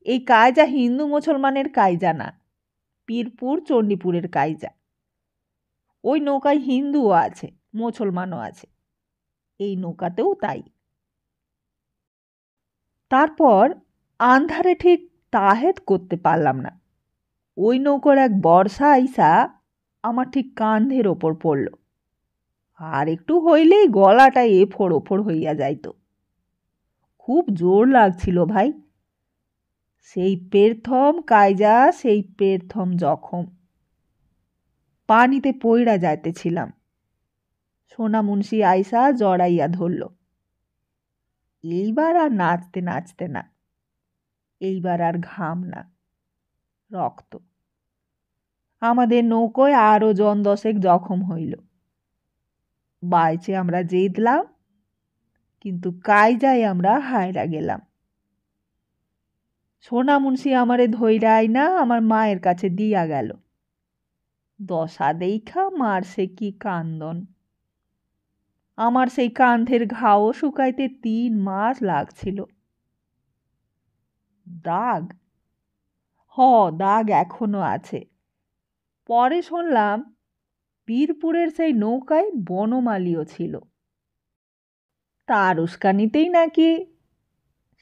এই কায়জা হিন্দু মুসলমানের কায়জা না, পীরপুর চণ্ডীপুরের কায়জা। ওই নৌকায় হিন্দুও আছে, মুসলমানও আছে, এই নৌকাতেও তাই। তারপর আন্ধারে ঠিক তাহেদ করতে পারলাম না, ওই নৌকার এক বর্ষা আইসা আমার ঠিক কাঁধের ওপর পড়ল। আর একটু হইলেই গলাটা এফোড় ওফোড় হইয়া যাইত। খুব জোর লাগছিল ভাই। সেই পেরথম কায়জা, সেই পেরথম জখম। পানিতে পইড়া যাইতেছিলাম। সোনা মুন্সি আইসা জড়াইয়া ধরল। এইবার আর নাচতে নাচতে না, এইবার আর ঘাম না, রক্ত। আমাদের নৌকোয় আরো জন 10 জখম হইল। বাইচে আমরা জিতলাম, কিন্তু কায়জায় আমরা হায়রা গেলাম। সোনা মুন্সি আমারে ধইরাই না আমার মায়ের কাছে দিয়া গেল। দশা দেইখা মারছে কি কান্দন। আমার সেই কান্ধের ঘাও শুকাইতে 3 মাস লাগছিল। দাগ, দাগ এখনো আছে। পরে শুনলাম পীরপুরের সেই নৌকায় বনমালীও ছিল। তার উস্কানিতেই নাকি,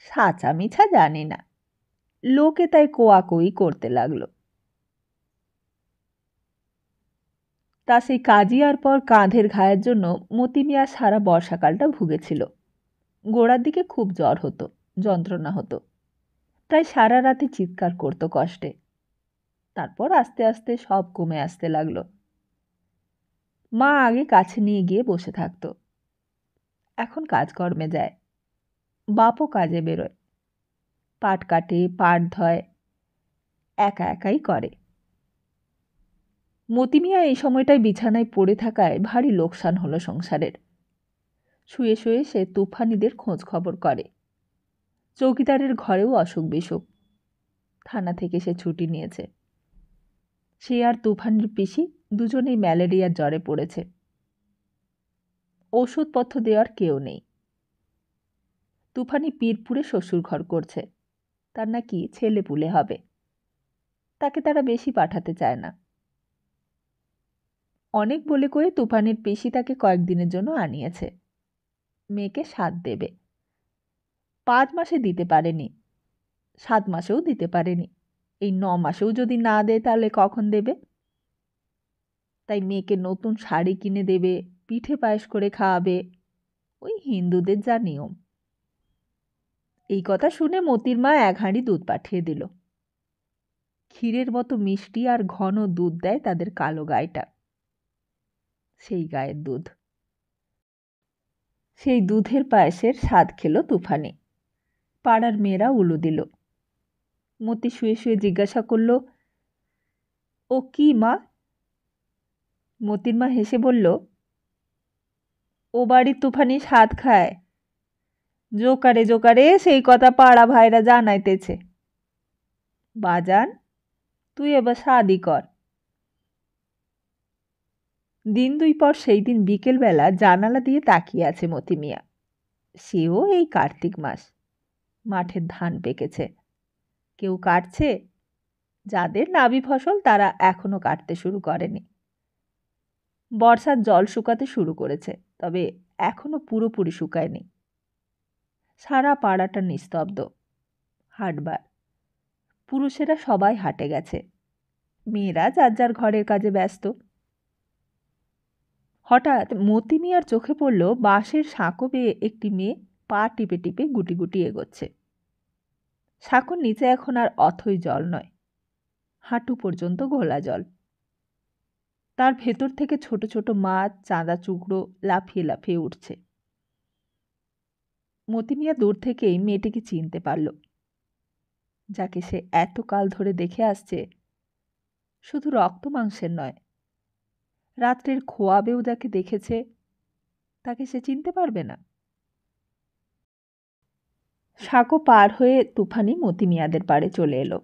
সাচা মিছা জানি না, লোকে তাই কোয়াকুই করতে লাগলো। তা সেই কাজিয়ার পর কাঁধের ঘায়ের জন্য মতি মিয়া সারা বর্ষাকালটা ভুগেছিল। গোড়ার দিকে খুব জ্বর হতো, যন্ত্রণা হতো, প্রায় সারা রাতে চিৎকার করতো কষ্টে। তারপর আস্তে আস্তে সব কমে আসতে লাগলো। মা আগে কাছে নিয়ে গিয়ে বসে থাকতো, এখন কাজকর্মে যায়, বাপও কাজে বেরোয়। পাট কাটে, পাট ধয়, একা একাই করে। মতি মিয়া এই সময়টায় বিছানায় পড়ে থাকায় ভারী লোকসান হলো সংসারের। শুয়ে শুয়ে সে তুফানিদের খোঁজ খবর করে। চৌকিদারের ঘরেও অসুখ বিসুখ। থানা থেকে সে ছুটি নিয়েছে। সে আর তুফানির পিসি দুজনেই ম্যালেরিয়ার জ্বরে পড়েছে। ওষুধপত্র দেওয়ার কেউ নেই। তুফানি পীরপুরে শ্বশুর ঘর করছে। তার নাকি ছেলে পুলে হবে। তাকে তারা বেশি পাঠাতে চায় না। অনেক বলে কয়ে তুফানির পিসি তাকে কয়েকদিনের জন্য আনিয়েছে। মেয়েকে 7 দেবে। 5 মাসে দিতে পারেনি, 7 মাসেও দিতে পারেনি। এই 9 মাসেও যদি না দেয় তাহলে কখন দেবে? তাই মেয়েকে নতুন শাড়ি কিনে দেবে, পিঠে পায়েস করে খাওয়াবে। ওই হিন্দুদের যা নিয়ম। এই কথা শুনে মতির মা 1 হাঁড়ি দুধ পাঠিয়ে দিল। ক্ষীরের মতো মিষ্টি আর ঘন দুধ দেয় তাদের কালো গাইটা। সেই গায়ের দুধ। সেই দুধের পায়েসের স্বাদ খেলো তুফানি। পাড়ার মেয়েরা উলু দিল। মতি শুয়ে শুয়ে জিজ্ঞাসা করল, ও কি মা? মতির মা হেসে বলল, ও বাড়ির তুফানি স্বাদ খায়। জোকারে জোকারে সেই কথা পাড়া ভাইরা জানাইতেছে। বাজান, তুই এবার শাদি কর। দিন 2 পর সেই দিন বিকেলবেলা জানালা দিয়ে তাকিয়ে আছে মতি মিয়া। সেও এই কার্তিক মাস। মাঠের ধান পেকেছে। কেউ কাটছে। যাদের নাবি ফসল তারা এখনো কাটতে শুরু করেনি। বর্ষার জল শুকাতে শুরু করেছে, তবে এখনো পুরোপুরি শুকায়নি। সারা পাড়াটা নিস্তব্ধ। হাটবার। পুরুষেরা সবাই হাটে গেছে। মেয়েরা যার যার ঘরের কাজে ব্যস্ত। হঠাৎ মতি মিয়ার চোখে পড়ল বাঁশের সাঁকো বেয়ে একটি মেয়ে পা টিপে টিপে গুটি গুটি এগোচ্ছে। সাঁকোর নিচে এখন আর অথই জল নয়, হাঁটু পর্যন্ত ঘোলা জল। তার ভেতর থেকে ছোট ছোট মাছ, চাঁদা চুকড়ো লাফিয়ে লাফিয়ে উঠছে। মতি মিয়া দূর থেকেই মেয়েটিকে চিনতে পারল। যাকে সে এতকাল ধরে দেখে আসছে, শুধু রক্ত মাংসের নয়, রাত্রের খোয়াবেও যাকে দেখেছে, তাকে সে চিনতে পারবে না। সাঁকো পার হয়ে তুফানি মতি মিয়াদের পাড়ে চলে এলো।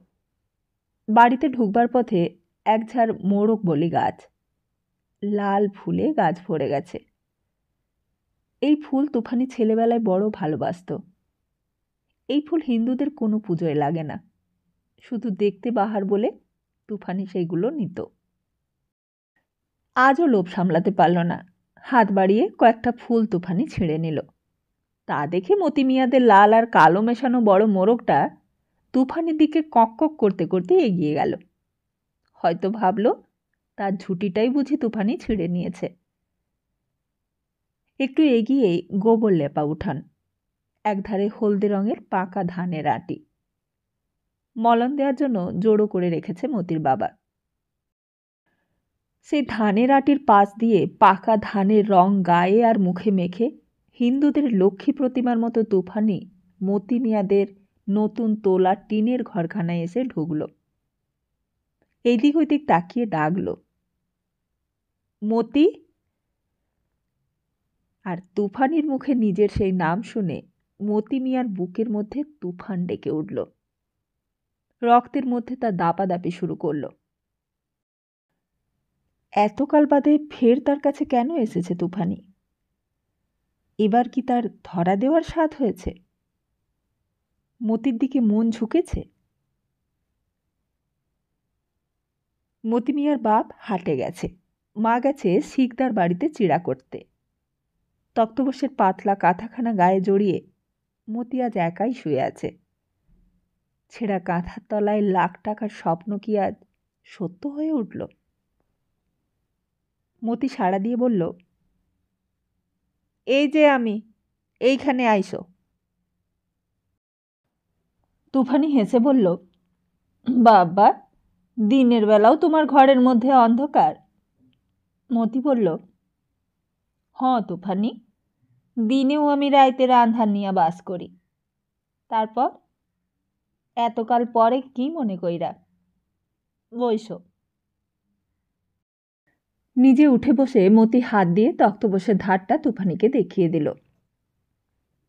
বাড়িতে ঢুকবার পথে এক ঝাড় মোরগ বলি গাছ। লাল ফুলে গাছ ভরে গেছে। এই ফুল তুফানি ছেলেবেলায় বড় ভালোবাসত। এই ফুল হিন্দুদের কোনো পুজোয় লাগে না, শুধু দেখতে বাহার বলে তুফানি সেইগুলো নিত। আজও লোভ সামলাতে পারল না। হাত বাড়িয়ে কয়েকটা ফুল তুফানি ছিঁড়ে নিল। তা দেখে মতি মিয়াদের লাল আর কালো মেশানো বড় মোরগটা তুফানির দিকে কক কক করতে করতে এগিয়ে গেল। হয়তো ভাবল তার ঝুঁটিটাই বুঝি তুফানি ছিঁড়ে নিয়েছে। একটু এগিয়েই গোবর লেপা উঠান। একধারে হলদে রঙের পাকা ধানের আঁটি। মলন দেওয়ার জন্য জোড়ো করে রেখেছে মতির বাবা। সেই ধানের আঁটির পাশ দিয়ে পাকা ধানের রং গায়ে আর মুখে মেখে হিন্দুদের লক্ষ্মী প্রতিমার মতো তুফানি মতি মিয়াদের নতুন তোলা টিনের ঘরখানায় এসে ঢুকল। এইদিক ওইদিক তাকিয়ে ডাকল, মতি। আর তুফানির মুখে নিজের সেই নাম শুনে মতি মিয়ার বুকের মধ্যে তুফান ডেকে উঠল। রক্তের মধ্যে তা দাপাদাপি শুরু করল। এতকাল বাদে ফের তার কাছে কেন এসেছে তুফানি? এবার কি তার ধরা দেওয়ার স্বাদ হয়েছে? মতির দিকে মন ঝুঁকেছে? মতি মিয়ার বাপ হাটে গেছে, মা গেছে শিকদার বাড়িতে চিড়া করতে। তক্তপোষের পাতলা কাঁথাখানা গায়ে জড়িয়ে মতি আজ একাই শুয়ে আছে। ছেঁড়া কাঁথার তলায় লাখ টাকার স্বপ্ন কি আজ সত্য হয়ে উঠল? মতি সাড়া দিয়ে বলল, এই যে আমি, এইখানে আইসো। তুফানি হেসে বলল, বাবা, দিনের বেলাও তোমার ঘরের মধ্যে অন্ধকার? মতি বলল, হ্যাঁ তুফানি, দিনেও আমি রাইতের আন্ধার নিয়ে বাস করি। তারপর এতকাল পরে কি মনে কইরা? বইসো। নিজে উঠে বসে মতি হাত দিয়ে তক্তপোষের ধারটা তুফানিকে দেখিয়ে দিল।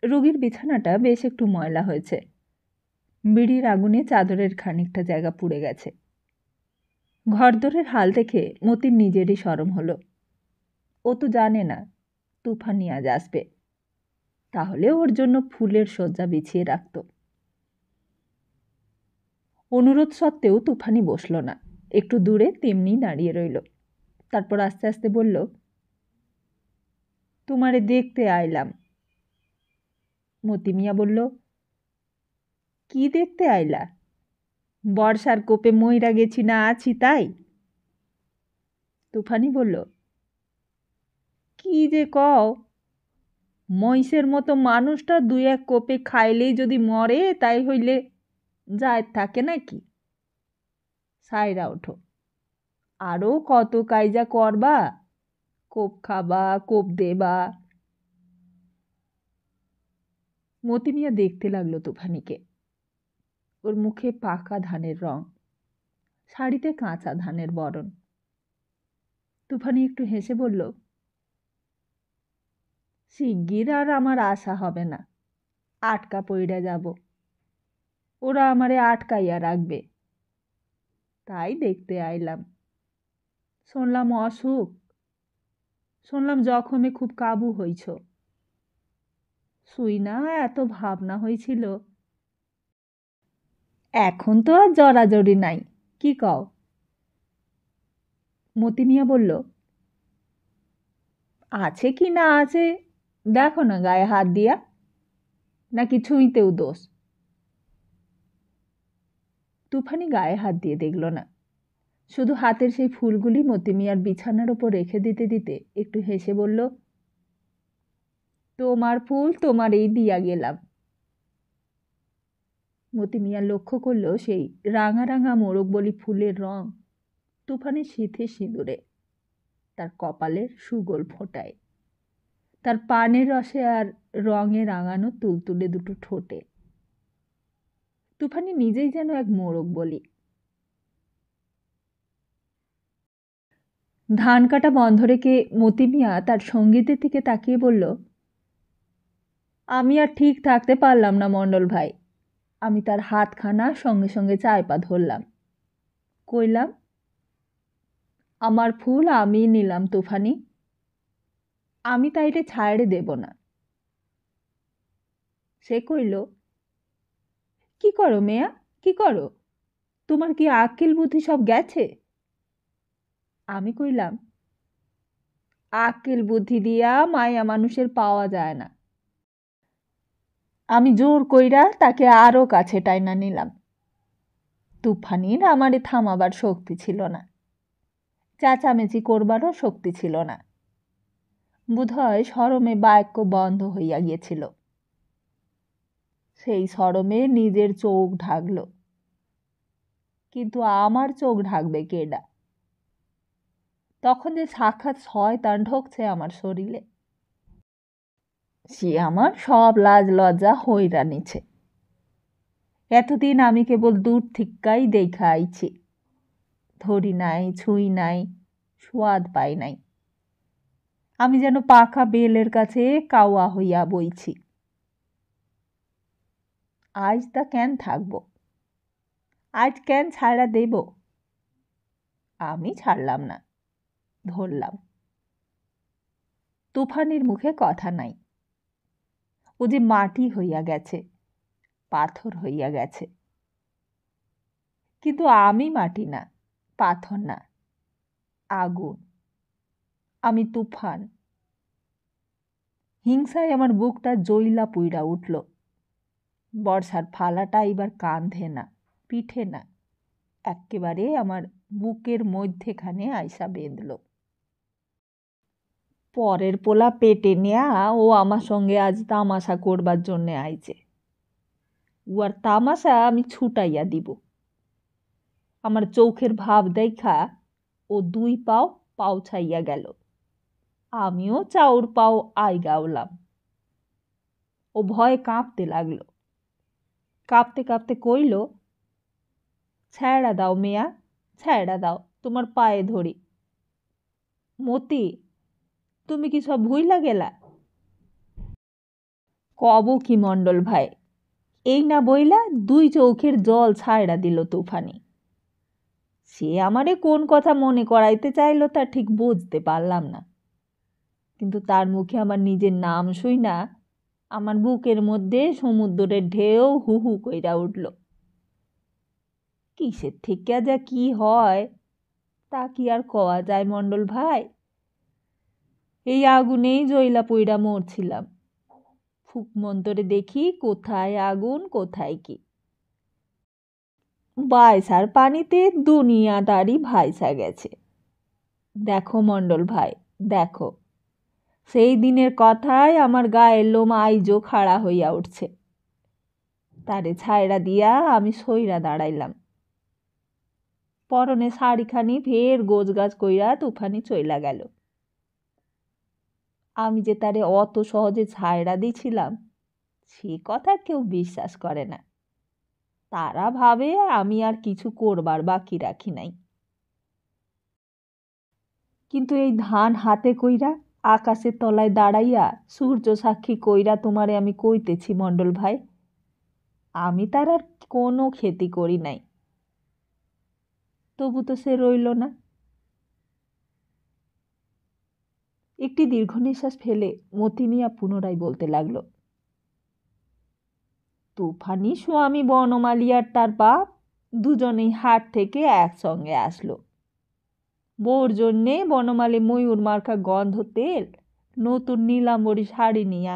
রোগীর বিছানাটা বেশ একটু ময়লা হয়েছে। বিড়ির আগুনে চাদরের খানিকটা জায়গা পুড়ে গেছে। ঘরদোরের হাল দেখে মতির নিজেরই শরম হলো। ও তো জানে না তুফানি আজ আসবে, তাহলে ওর জন্য ফুলের শয্যা বিছিয়ে রাখত। অনুরোধ সত্ত্বেও তুফানি বসল না, একটু দূরে তেমনি দাঁড়িয়ে রইল। তারপর আস্তে আস্তে বলল, তোমারে দেখতে আইলাম। মতি মিয়া বলল, কি দেখতে আইলা? বর্ষার কোপে মইরা গেছি না আছি তাই? তুফানি বলল, কি যে কও, মহিষের মতো মানুষটা দুই এক কোপে খাইলেই যদি মরে তাই হইলে যায় থাকে নাকি? সাইরা ওঠো, আরও কত কাইজা করবা, কোপ খাবা, কোপ দেবা। মতি মিয়া দেখতে লাগলো তুফানিকে। ওর মুখে পাকা ধানের রং, শাড়িতে কাঁচা ধানের বরণ। তুফানি একটু হেসে বলল, শিগগির আর আমার আশা হবে না, আটকা পইড়া যাব। ওরা আমারে আটকাইয়া রাখবে, তাই দেখতে আইলাম। শুনলাম অসুখ, শুনলাম জখমে খুব কাবু হইছ। শুই না এত ভাবনা হয়েছিল। এখন তো আর জড়াজড়ি নাই, কি কও? মতি মিয়া বলল, আছে কি না আছে দেখো না গায়ে হাত দিয়া, নাকি ছুঁইতেও দোষ? তুফানি গায়ে হাত দিয়ে দেখল না, শুধু হাতের সেই ফুলগুলি মতি মিয়ার বিছানার ওপর রেখে দিতে দিতে একটু হেসে বলল, তোমার ফুল তোমারই দিয়া গেলাম। মতি মিয়া লক্ষ্য করল সেই রাঙা রাঙা মোরগ বলি ফুলের রং তুফানের শীতে সিঁদুরে, তার কপালের সুগোল ফোঁটায়, তার পানের রসে আর রঙে রাঙানো তুলতুলে দুটো ঠোঁটে। তুফানি নিজেই যেন এক মোরগ বলি। ধান কাটা বন্ধ রেখে মতি মিয়া তার সঙ্গীতের দিকে তাকিয়ে বলল, আমি আর ঠিক থাকতে পারলাম না মণ্ডল ভাই। আমি তার হাতখানা সঙ্গে সঙ্গে চাইপা ধরলাম, কইলাম, আমার ফুল আমি নিলাম তুফানি, আমি তাইলে ছাড়ে দেব না। সে কইল, কি করো মেয়া, কি করো? তোমার কি আক্কেল বুদ্ধি সব গেছে? আমি কইলাম, আক্কেল বুদ্ধি দিয়া মায়া মানুষের পাওয়া যায় না। আমি জোর কইরা তাকে আরও কাছে টাইনা নিলাম। তুফানির আমারে থামাবার শক্তি ছিল না, চেঁচামেচি করবারও শক্তি ছিল না। বোধহয় শরমে বাক্য বন্ধ হইয়া গিয়েছিল। সেই শরমে নিজের চোখ ঢাকল, কিন্তু আমার চোখ ঢাকবে কেডা? তখন যে সাক্ষাৎ শয়তান ঢুকছে আমার শরীরে, সে আমার সব লাজ লজ্জা হইরা নিছে। এতদিন আমি কেবল দূর থিক্কাই দেখা আইছি, ধরি নাই, ছুঁই নাই, সোয়াদ পাই নাই। আমি যেন পাখা বেলের কাছে কাওয়া হইয়া বইছি। আজ তা কেন থাকব? আজ কেন ছাড়া দেব? আমি ছাড়লাম না, ধরলাম। তুফানির মুখে কথা নাই। ও যে মাটি হইয়া গেছে, পাথর হইয়া গেছে। কিন্তু আমি মাটি না, পাথর না, আগুন। আমি তুফান। হিংসায় আমার বুকটা জইলা পুইরা উঠল। বর্ষার ফালাটা এবার কাঁধে না, পিঠে না, এক্কেবারে আমার বুকের মধ্যেখানে আইসা বেঁধল। পরের পোলা পেটে নেয়া ও আমার সঙ্গে আজ তামাশা করবার জন্যে আইছে। উয়ার তামাশা আমি ছুটাইয়া দিব। আমার চোখের ভাব দেখা ও দুই পাও পাউছাইয়া গেল। আমিও চাউর পাও আই গাওলাম। ও ভয়ে কাঁপতে লাগল। কাঁপতে কাঁপতে কইল, ছ্যাড়া দাও মেয়া, ছ্যাড়া দাও, তোমার পায়ে ধরি। মতি, তুমি কি সব ভুইলা গেলা? কব কি মণ্ডল ভাই, এই না বইলা 2 চোখের জল ছাইড়া দিল তুফানি। সে আমারে কোন কথা মনে করাইতে চাইল তা ঠিক বুঝতে পারলাম না, কিন্তু তার মুখে আমার নিজের নাম শুই না আমার বুকের মধ্যে সমুদ্রের ঢেউ হু হু কইরা উঠল। কিসের থেকে যা কি হয় তা কি আর কওয়া যায় মণ্ডল ভাই? এই আগুনেই জইলা পইড়া মরছিলাম। ফুক মন্তরে দেখি কোথায় আগুন কোথায় কি। বাইসার পানিতে দুনিয়াদারি ভাইসা গেছে। দেখো মণ্ডল ভাই, দেখো, সেই দিনের কথায় আমার গায়ের লোম আইজো খাড়া হইয়া উঠছে। তারে ছাইড়া দিয়া আমি সইরা দাঁড়াইলাম। পরনে শাড়িখানি ফের গোজগাজ কইরা তুফানি চইলা গেল। আমি যে তারে অত সহজে ছাইড়া দিছিলাম সে কথা কেউ বিশ্বাস করে না। তারা ভাবে আমি আর কিছু করবার বাকি রাখি নাই। কিন্তু এই ধান হাতে কইরা আকাশের তলায় দাঁড়াইয়া সূর্য সাক্ষী কইরা তোমারে আমি কইতেছি মণ্ডল ভাই, আমি তার আর কোনো ক্ষতি করি নাই। তবু তো সে রইল না। একটি দীর্ঘ নিঃশ্বাস ফেলে মতি মিয়া পুনরায় বলতে লাগলো, তুফানি স্বামী বনমালী আর তার বাপ দুজনেই হাট থেকে একসঙ্গে আসলো। বউর জন্যে বনমালী ময়ূর মার্কা গন্ধ তেল নতুন নীলাম্বরী শাড়ি নিয়ে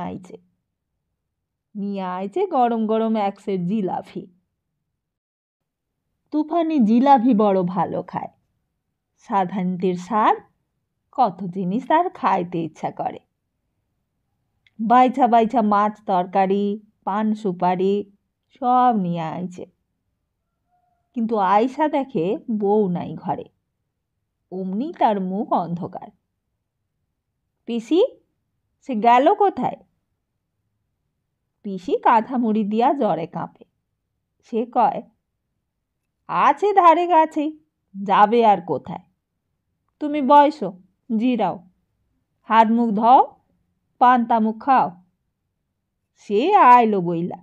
আইছে গরম গরম 1 সের জিলাপি। তুফানি জিলাপি বড় ভালো খায়। সাধারণতের স্বাদ কত জিনিস তার খাইতে ইচ্ছা করে। বাইছা বাইছা মাছ তরকারি, পান সুপারি সব নিয়ে আইছে। কিন্তু আয়সা দেখে বউ নাই ঘরে। অমনি তার মুখ অন্ধকার। পিসি, সে গেল কোথায়? পিসি কাঁথা মুড়ি দিয়া জ্বরে কাঁপে। সে কয়, আছে ধারে কাছেই, যাবে আর কোথায়? তুমি বয়সো, জিরাও, হাত মুখ ধও, পান্তা মুখ খাও। সে আইলো বইলা।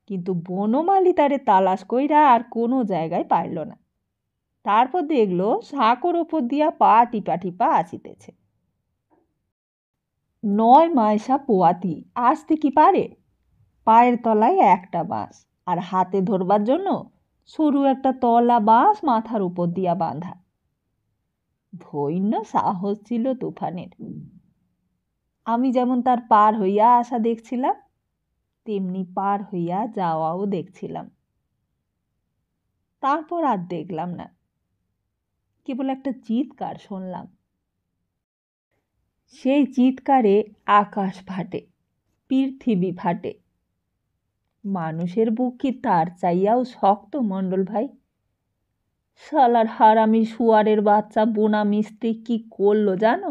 কিন্তু বনমালী তারে তালাশ কইরা আর কোনো জায়গায় পাইল না। তারপর দেখলো সাঁকোর ওপর দিয়া পা টিপা টিপা আসিতেছে। 9 মাইসা পোয়াতি আসতে কি পারে? পায়ের তলায় একটা বাঁশ, আর হাতে ধরবার জন্য সরু একটা তলা বাঁশ মাথার উপর দিয়া বাঁধা। ধৈন্য সাহস ছিল তুফানের। আমি যেমন তার পার হইয়া আসা দেখছিলাম, তেমনি পার হইয়া যাওয়াও দেখছিলাম। তারপর আর দেখলাম না, কেবল একটা চিৎকার শুনলাম। সেই চিৎকারে আকাশ ফাটে, পৃথিবী ফাটে। মানুষের বুক কি তার চাইয়াও শক্ত মণ্ডল ভাই? শালার হারামি শুয়ারের বাচ্চা বোনা মিস্ত্রি কি করলো জানো?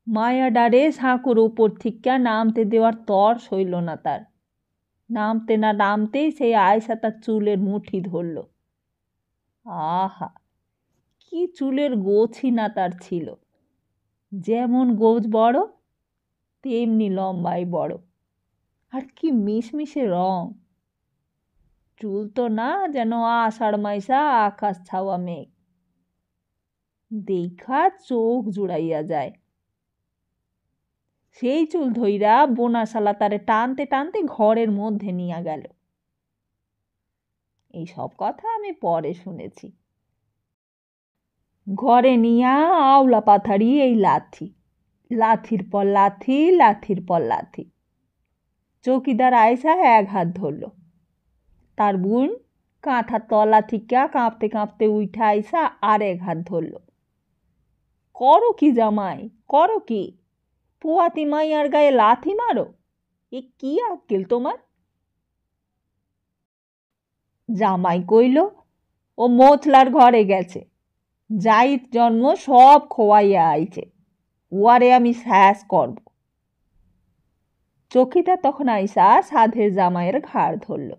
মায়া ডারে সাঁকোর উপর থেকে নামতে দেওয়ার তর সইল না তার। নামতে না নামতেই সেই আয়সা তার চুলের মুঠি ধরল। আহা, কি চুলের গোছি না তার ছিল! যেমন গোছ বড় তেমনি লম্বাই বড়, আর কি মিশমিশে রং! চুল তো না যেন আষাঢ় মাইসা আকাশ ছাওয়া মেঘ। দেখা চোখ জুড়াইয়া যায়। সেই চুল ধইরা বোনাশালা তারে টানতে টানতে ঘরের মধ্যে নিয়ে গেল। এই সব কথা আমি পরে শুনেছি। ঘরে নিয়া আওলা পাথারি এই লাথি, লাথির পর লাথি, লাথির পর লাথি। চৌকিদার আয়সা 1 হাত ধরল। তার বোন কাঁথার তলা থেকে কাঁপতে কাঁপতে উঠা আইসা আর 1 হাত ধরল। করো কি জামাই, করো কি? পোয়াতি মাইয়ার গায়ে লাথি মারো? এ কি আক্কেল তোমার? জামাই কইল, ও মোথলার ঘরে গেছে, জাইত জন্ম সব খোয়াইয়া আইছে, ওয়ারে আমি শ্যাস করব। চকিদার তখন আইসা সাধের জামাইয়ের ঘাড় ধরল,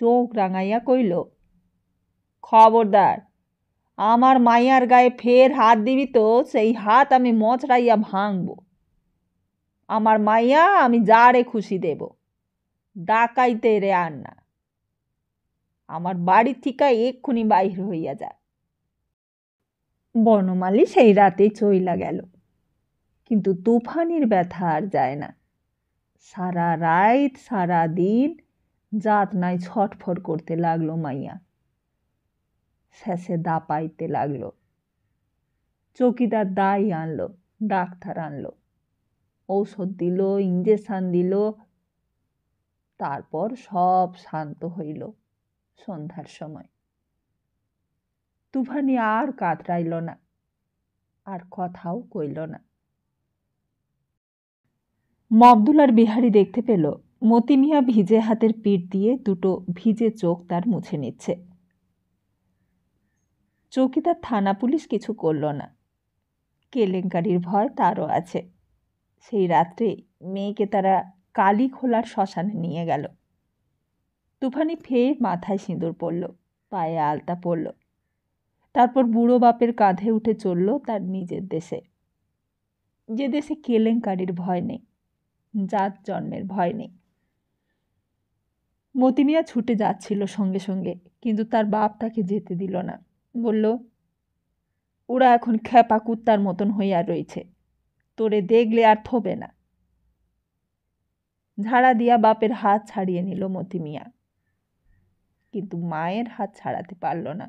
চোখ রাঙাইয়া কইল, খবরদার, আমার মাইয়ার গায়ে ফের হাত দিবি তো সেই হাত আমি মচড়াইয়া ভাঙব। আমার মাইয়া আমি যারে খুশি দেব, ডাকাইতে রে আর না। আমার বাড়ি থেকে এক্ষুনি বাহির হইয়া যা। বনমালী সেই রাতেই চইলা গেল, কিন্তু তুফানির ব্যথা আর যায় না। সারা রাত সারা দিন জাত নাই ছটফট করতে লাগলো মাইয়া, শেষে দাপাইতে লাগলো। চকিদার দাই আনলো, ডাক্তার আনলো, ঔষধ দিল, ইঞ্জেকশন দিল, তারপর সব শান্ত হইল সন্ধ্যার সময়। তুফানি আর কাতরাইল না, আর কথাও কইল না। মবদুল আর বিহারি দেখতে পেল মতি মিয়া ভিজে হাতের পিঠ দিয়ে দুটো ভিজে চোখ তার মুছে নিচ্ছে। চৌকিদার থানা পুলিশ কিছু করল না, কেলেঙ্কারির ভয় তারও আছে। সেই রাত্রে মেয়েকে তারা কালী খোলার শ্মশানে নিয়ে গেল। তুফানি ফের মাথায় সিঁদুর পড়ল, পায়ে আলতা পড়ল, তারপর বুড়ো বাপের কাঁধে উঠে চলল তার নিজের দেশে, যে দেশে কেলেঙ্কারির ভয় নেই, জাত জন্মের ভয় নেই। মতি মিয়া ছুটে যাচ্ছিল সঙ্গে সঙ্গে, কিন্তু তার বাপ তাকে যেতে দিল না। বলল, ওরা এখন খেপা কুত্তার মতন হইয়া রয়েছে, তোরে দেখলে আর থবে না। ঝাড়া দিয়া বাপের হাত ছাড়িয়ে নিল মতি মিয়া, কিন্তু মায়ের হাত ছাড়াতে পারল না।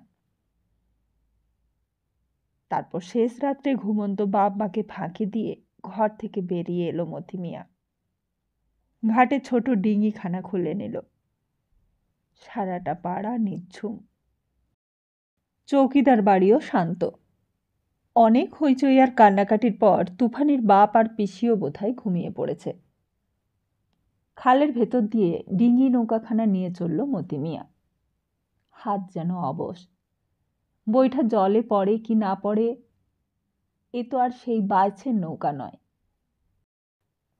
তারপর শেষ রাত্রে ঘুমন্ত বাপ মাকে ফাঁকি দিয়ে ঘর থেকে বেরিয়ে এলো মতি মিয়া। ঘাটে ছোট ডিঙিখানা খুলে নিল। সারাটা পাড়া নিঝুম। চৌকিদার বাড়িও শান্ত। অনেক হইচই আর কান্নাকাটির পর তুফানির বাপ আর পিসিও বোধহয় ঘুমিয়ে পড়েছে। খালের ভেতর দিয়ে ডিঙি নৌকাখানা নিয়ে চলল মতি মিয়া। হাত যেন অবশ। বইটা জলে পড়ে কি না পড়ে, এ তো আর সেই বাইছের নৌকা নয়।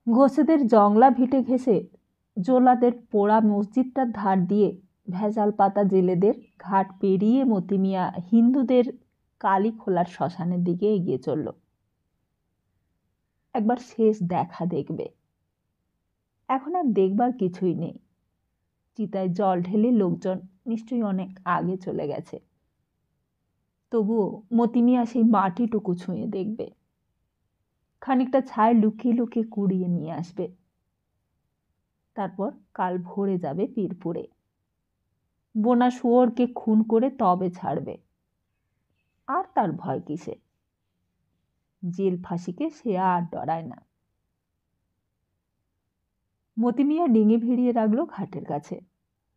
ঘোষেদের জংলা ভিটে ঘেঁষে জোলাদের পোড়া মসজিদটার ধার দিয়ে ভেজাল পাতা জেলেদের ঘাট পেরিয়ে মতি মিয়া হিন্দুদের কালী খোলার শ্মশানের দিকে এগিয়ে চলল। একবার শেষ দেখা দেখবে। এখন আর দেখবার কিছুই নেই। চিতায় জল ঢেলে লোকজন নিশ্চয়ই অনেক আগে চলে গেছে। তবুও মতি মিয়া সেই মাটিটুকু ছুঁয়ে দেখবে, খানিকটা ছায় লুকিয়ে লুকিয়ে কুড়িয়ে নিয়ে আসবে। তারপর কাল ভোরে যাবে পীরপুরে, বোনা শুয়োরকে খুন করে তবে ছাড়বে। আর তার ভয় কিসে? জেল ফাঁসিকে সে আর ডরায় না। মতি মিয়া ডিঙি ভিড়িয়ে রাখলো ঘাটের কাছে।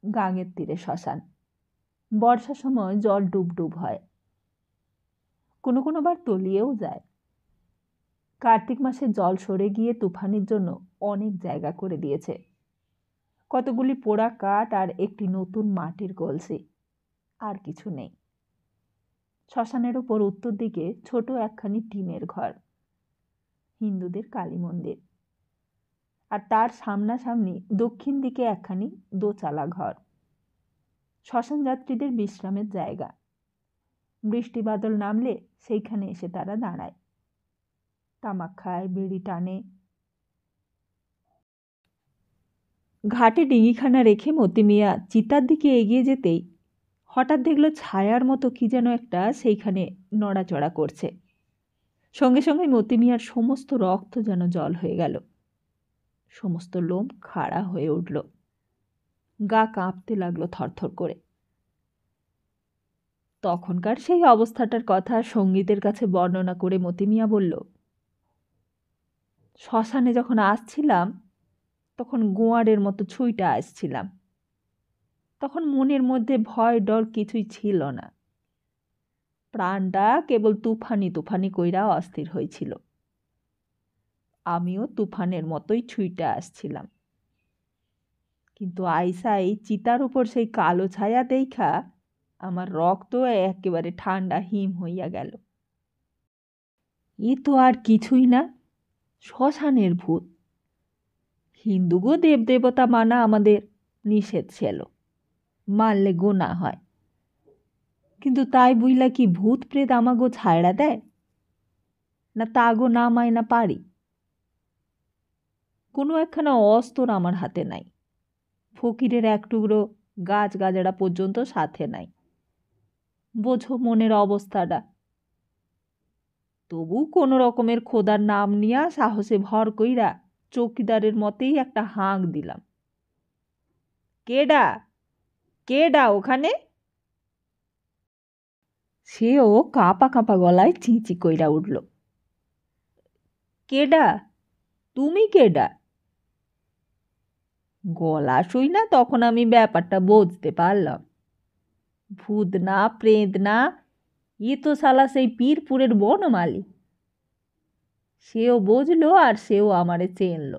গাঙের তীরে শ্মশান। বর্ষার সময় জল ডুব ডুব হয়, কোনো কোনো বার তলিয়েও যায়। কার্তিক মাসে জল সরে গিয়ে তুফানির জন্য অনেক জায়গা করে দিয়েছে। কতগুলি পোড়া কাঠ আর একটি নতুন মাটির কলসি, আর কিছু নেই। শ্মশানের ওপর উত্তর দিকে ছোট একখানি টিনের ঘর, হিন্দুদের কালী মন্দির। আর তার সামনাসামনি দক্ষিণ দিকে একখানি দোচালা ঘর, শ্মশান যাত্রীদের বিশ্রামের জায়গা। বৃষ্টি বাদল নামলে সেইখানে এসে তারা দাঁড়ায়, তামাক খায়, বিড়ি টানে। ঘাটে ডিঙিখানা রেখে মতি মিয়া চিতার দিকে এগিয়ে যেতেই হঠাৎ দেখল ছায়ার মতো কি যেন একটা সেইখানে নড়াচড়া করছে। সঙ্গে সঙ্গে মতি মিয়ার সমস্ত রক্ত যেন জল হয়ে গেল, সমস্ত লোম খাড়া হয়ে উঠল, গা কাঁপতে লাগলো থরথর করে। তখনকার সেই অবস্থাটার কথা সঙ্গীতের কাছে বর্ণনা করে মতি মিয়া বলল, শ্মশানে যখন আসছিলাম তখন গোয়ারের মতো ছুঁইটা আসছিলাম। তখন মনের মধ্যে ভয় ডর কিছুই ছিল না। প্রাণটা কেবল তুফানি তুফানি কইরা অস্থির হয়েছিল। আমিও তুফানের মতোই ছুঁইটা আসছিলাম, কিন্তু আইসা এই চিতার উপর সেই কালো ছায়া দেখা আমার রক্ত একেবারে ঠান্ডা হিম হইয়া গেল। এ তো আর কিছুই না, শ্মশানের ভূত। হিন্দুগো দেবদেবতা মানা আমাদের নিষেধ ছিল, মানলে গোনা হয়। কিন্তু তাই বুইলা কি ভূত প্রেত আমাগো ছায়ড়া দেয়? না তাগো না মাইনা পারি? কোনো একখানা অস্তর আমার হাতে নাই, ফকিরের এক টুকরো গাছ গাজরা পর্যন্ত সাথে নাই। বোঝো মনের অবস্থাটা। তবু কোনো রকমের খোদার নাম নিয়া সাহসে ভর কইরা চৌকিদারের মতেই একটা হাঁক দিলাম। কেডা কেডা ওখানে? সেও কাঁপা কাঁপা গলায় চিঁচি কইরা উঠল, কেডা? তুমি কেডা? গলা শুই না তখন আমি ব্যাপারটা বুঝতে পারলাম। ভূত না প্রেত না, এ তো শালা সেই পীরপুরের বনমালী। সেও বুঝলো আর সেও আমারে চেনল।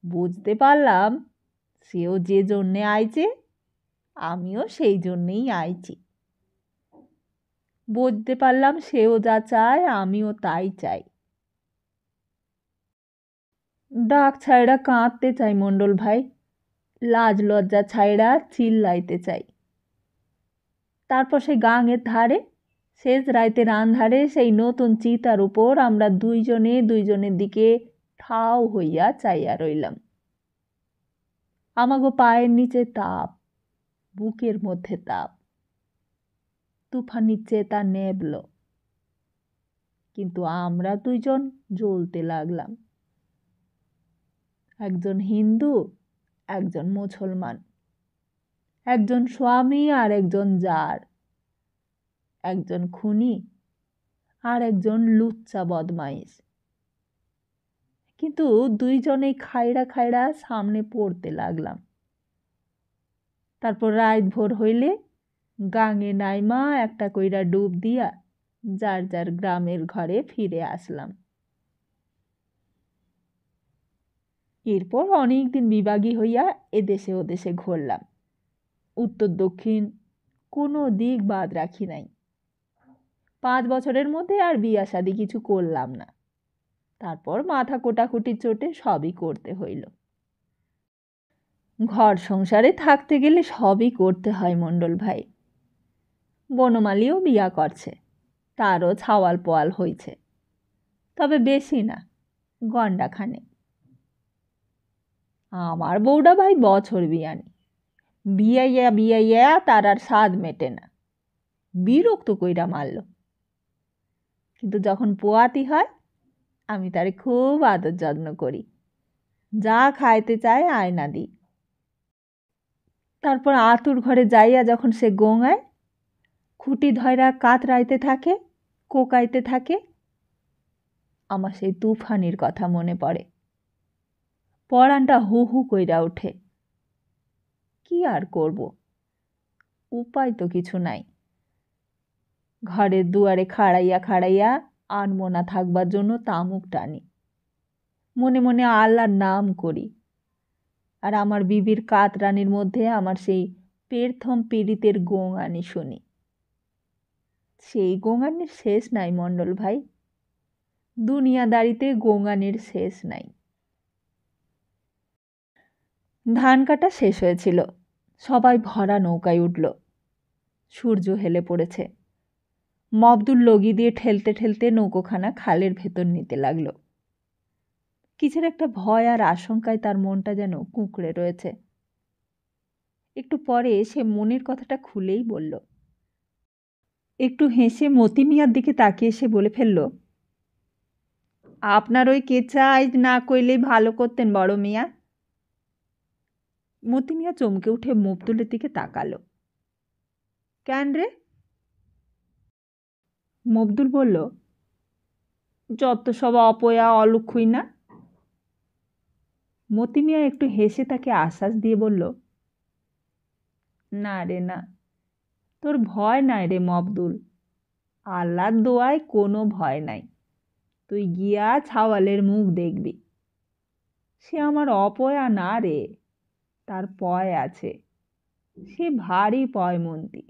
বুঝতে পারলাম সেও যে জন্যে আইছে, আমিও সেই জন্যেই আইছি। বুঝতে পারলাম সেও যা চায় আমিও তাই চাই। ডাক ছাইড়া কাঁদতে চাই মণ্ডল ভাই, লাজ লজ্জা ছাইড়া চিল্লাইতে চাই। তারপর সেই গাঙের ধারে শেষ রাইতের আন্ধারে সেই নতুন চিতার উপর আমরা দুইজনে দুইজনের দিকে ঠাও হইয়া চাইয়া রইলাম। আমাগো পায়ের নিচে তাপ, বুকের মধ্যে তাপ। তুফানির চেতা নেবল, কিন্তু আমরা দুইজন জ্বলতে লাগলাম। একজন হিন্দু, একজন মুসলমান, একজন স্বামী আর একজন জার, একজন খুনি আর একজন লুচ্চা বদমাইশ। কিন্তু দুইজনেই খাইড়া খাইড়া সামনে পড়তে লাগলাম। তারপর রাত ভোর হইলে গাঙে নাইমা একটা কইরা ডুব দিয়া যার যার গ্রামের ঘরে ফিরে আসলাম। এরপর অনেক দিন বিভাগী হইয়া এদেশে ওদেশে ঘুরলাম। উত্তর দক্ষিণ কোনো দিক বাদ রাখি নাই। 5 বছরের মধ্যে আর বিয়া শাদি কিছু করলাম না। তারপর মাথা কোটাকুটির চোটে সবই করতে হইল। ঘর সংসারে থাকতে গেলে সবই করতে হয় মণ্ডল ভাই। বনমালীও বিয়া করছে, তারও ছাওয়াল পোয়াল হইছে, তবে বেশি না, গন্ডাখানে। আমার বউটা ভাই বছর বিয়ানি, বিয়াইয়া বিয়াইয়া তার আর স্বাদ মেটে না, বিরক্ত কইরা মারল। কিন্তু যখন পোয়াতি হয় আমি তারে খুব আদর যত্ন করি, যা খাইতে চায় আয়না দিই। তারপর আতুর ঘরে যাইয়া যখন সে গোঙায়, খুঁটি ধয়রা কাতরাইতে থাকে, কোকাইতে থাকে, আমার সেই তুফানির কথা মনে পড়ে। পরানটা হু হু কইরা ওঠে। কি আর করব, উপায় তো কিছু নাই। ঘরের দুয়ারে খাড়াইয়া খাড়াইয়া আনমনা থাকবার জন্য তামুক টানি, মনে মনে আল্লাহর নাম করি। আর আমার বিবির কাতরানির মধ্যে আমার সেই পেরথম পীড়িতের গোঙানি শুনি। সেই গোঙানির শেষ নাই মণ্ডল ভাই, দুনিয়াদারিতে গোঙানির শেষ নাই। ধান কাটা শেষ হয়েছিল, সবাই ভরা নৌকায় উঠল। সূর্য হেলে পড়েছে। মবদুল লগি দিয়ে ঠেলতে ঠেলতে নৌকোখানা খালের ভেতর নিতে লাগল। কিসের একটা ভয় আর আশঙ্কায় তার মনটা যেন কুঁকড়ে রয়েছে। একটু পরে সে মনের কথাটা খুলেই বলল। একটু হেসে মতি মিয়ার দিকে তাকিয়ে সে বলে ফেলল, আপনার ওই কেচা আজ না কইলেই ভালো করতেন বড় মিয়া। মতি মিয়া চমকে উঠে মবদুলের দিকে তাকালো। কেন রে? মবদুল বলল, যত সব অপয়া অলক্ষই না। মতি মিয়া একটু হেসে তাকে আশ্বাস দিয়ে বলল, না রে না, তোর ভয় নাই রে মবদুল, আল্লাহর দোয়ায় কোনো ভয় নাই। তুই গিয়া ছাওয়ালের মুখ দেখবি। সে আমার অপয়া না রে, তার পয় আছে, সে ভারী পয়মন্তি।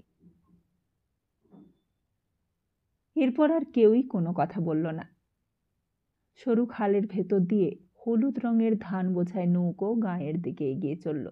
এরপর আর কেউই কোনো কথা বলল না। সরু খালের ভেতর দিয়ে হলুদ রঙের ধান বোঝাই নৌকো গাঁয়ের দিকে এগিয়ে চলল।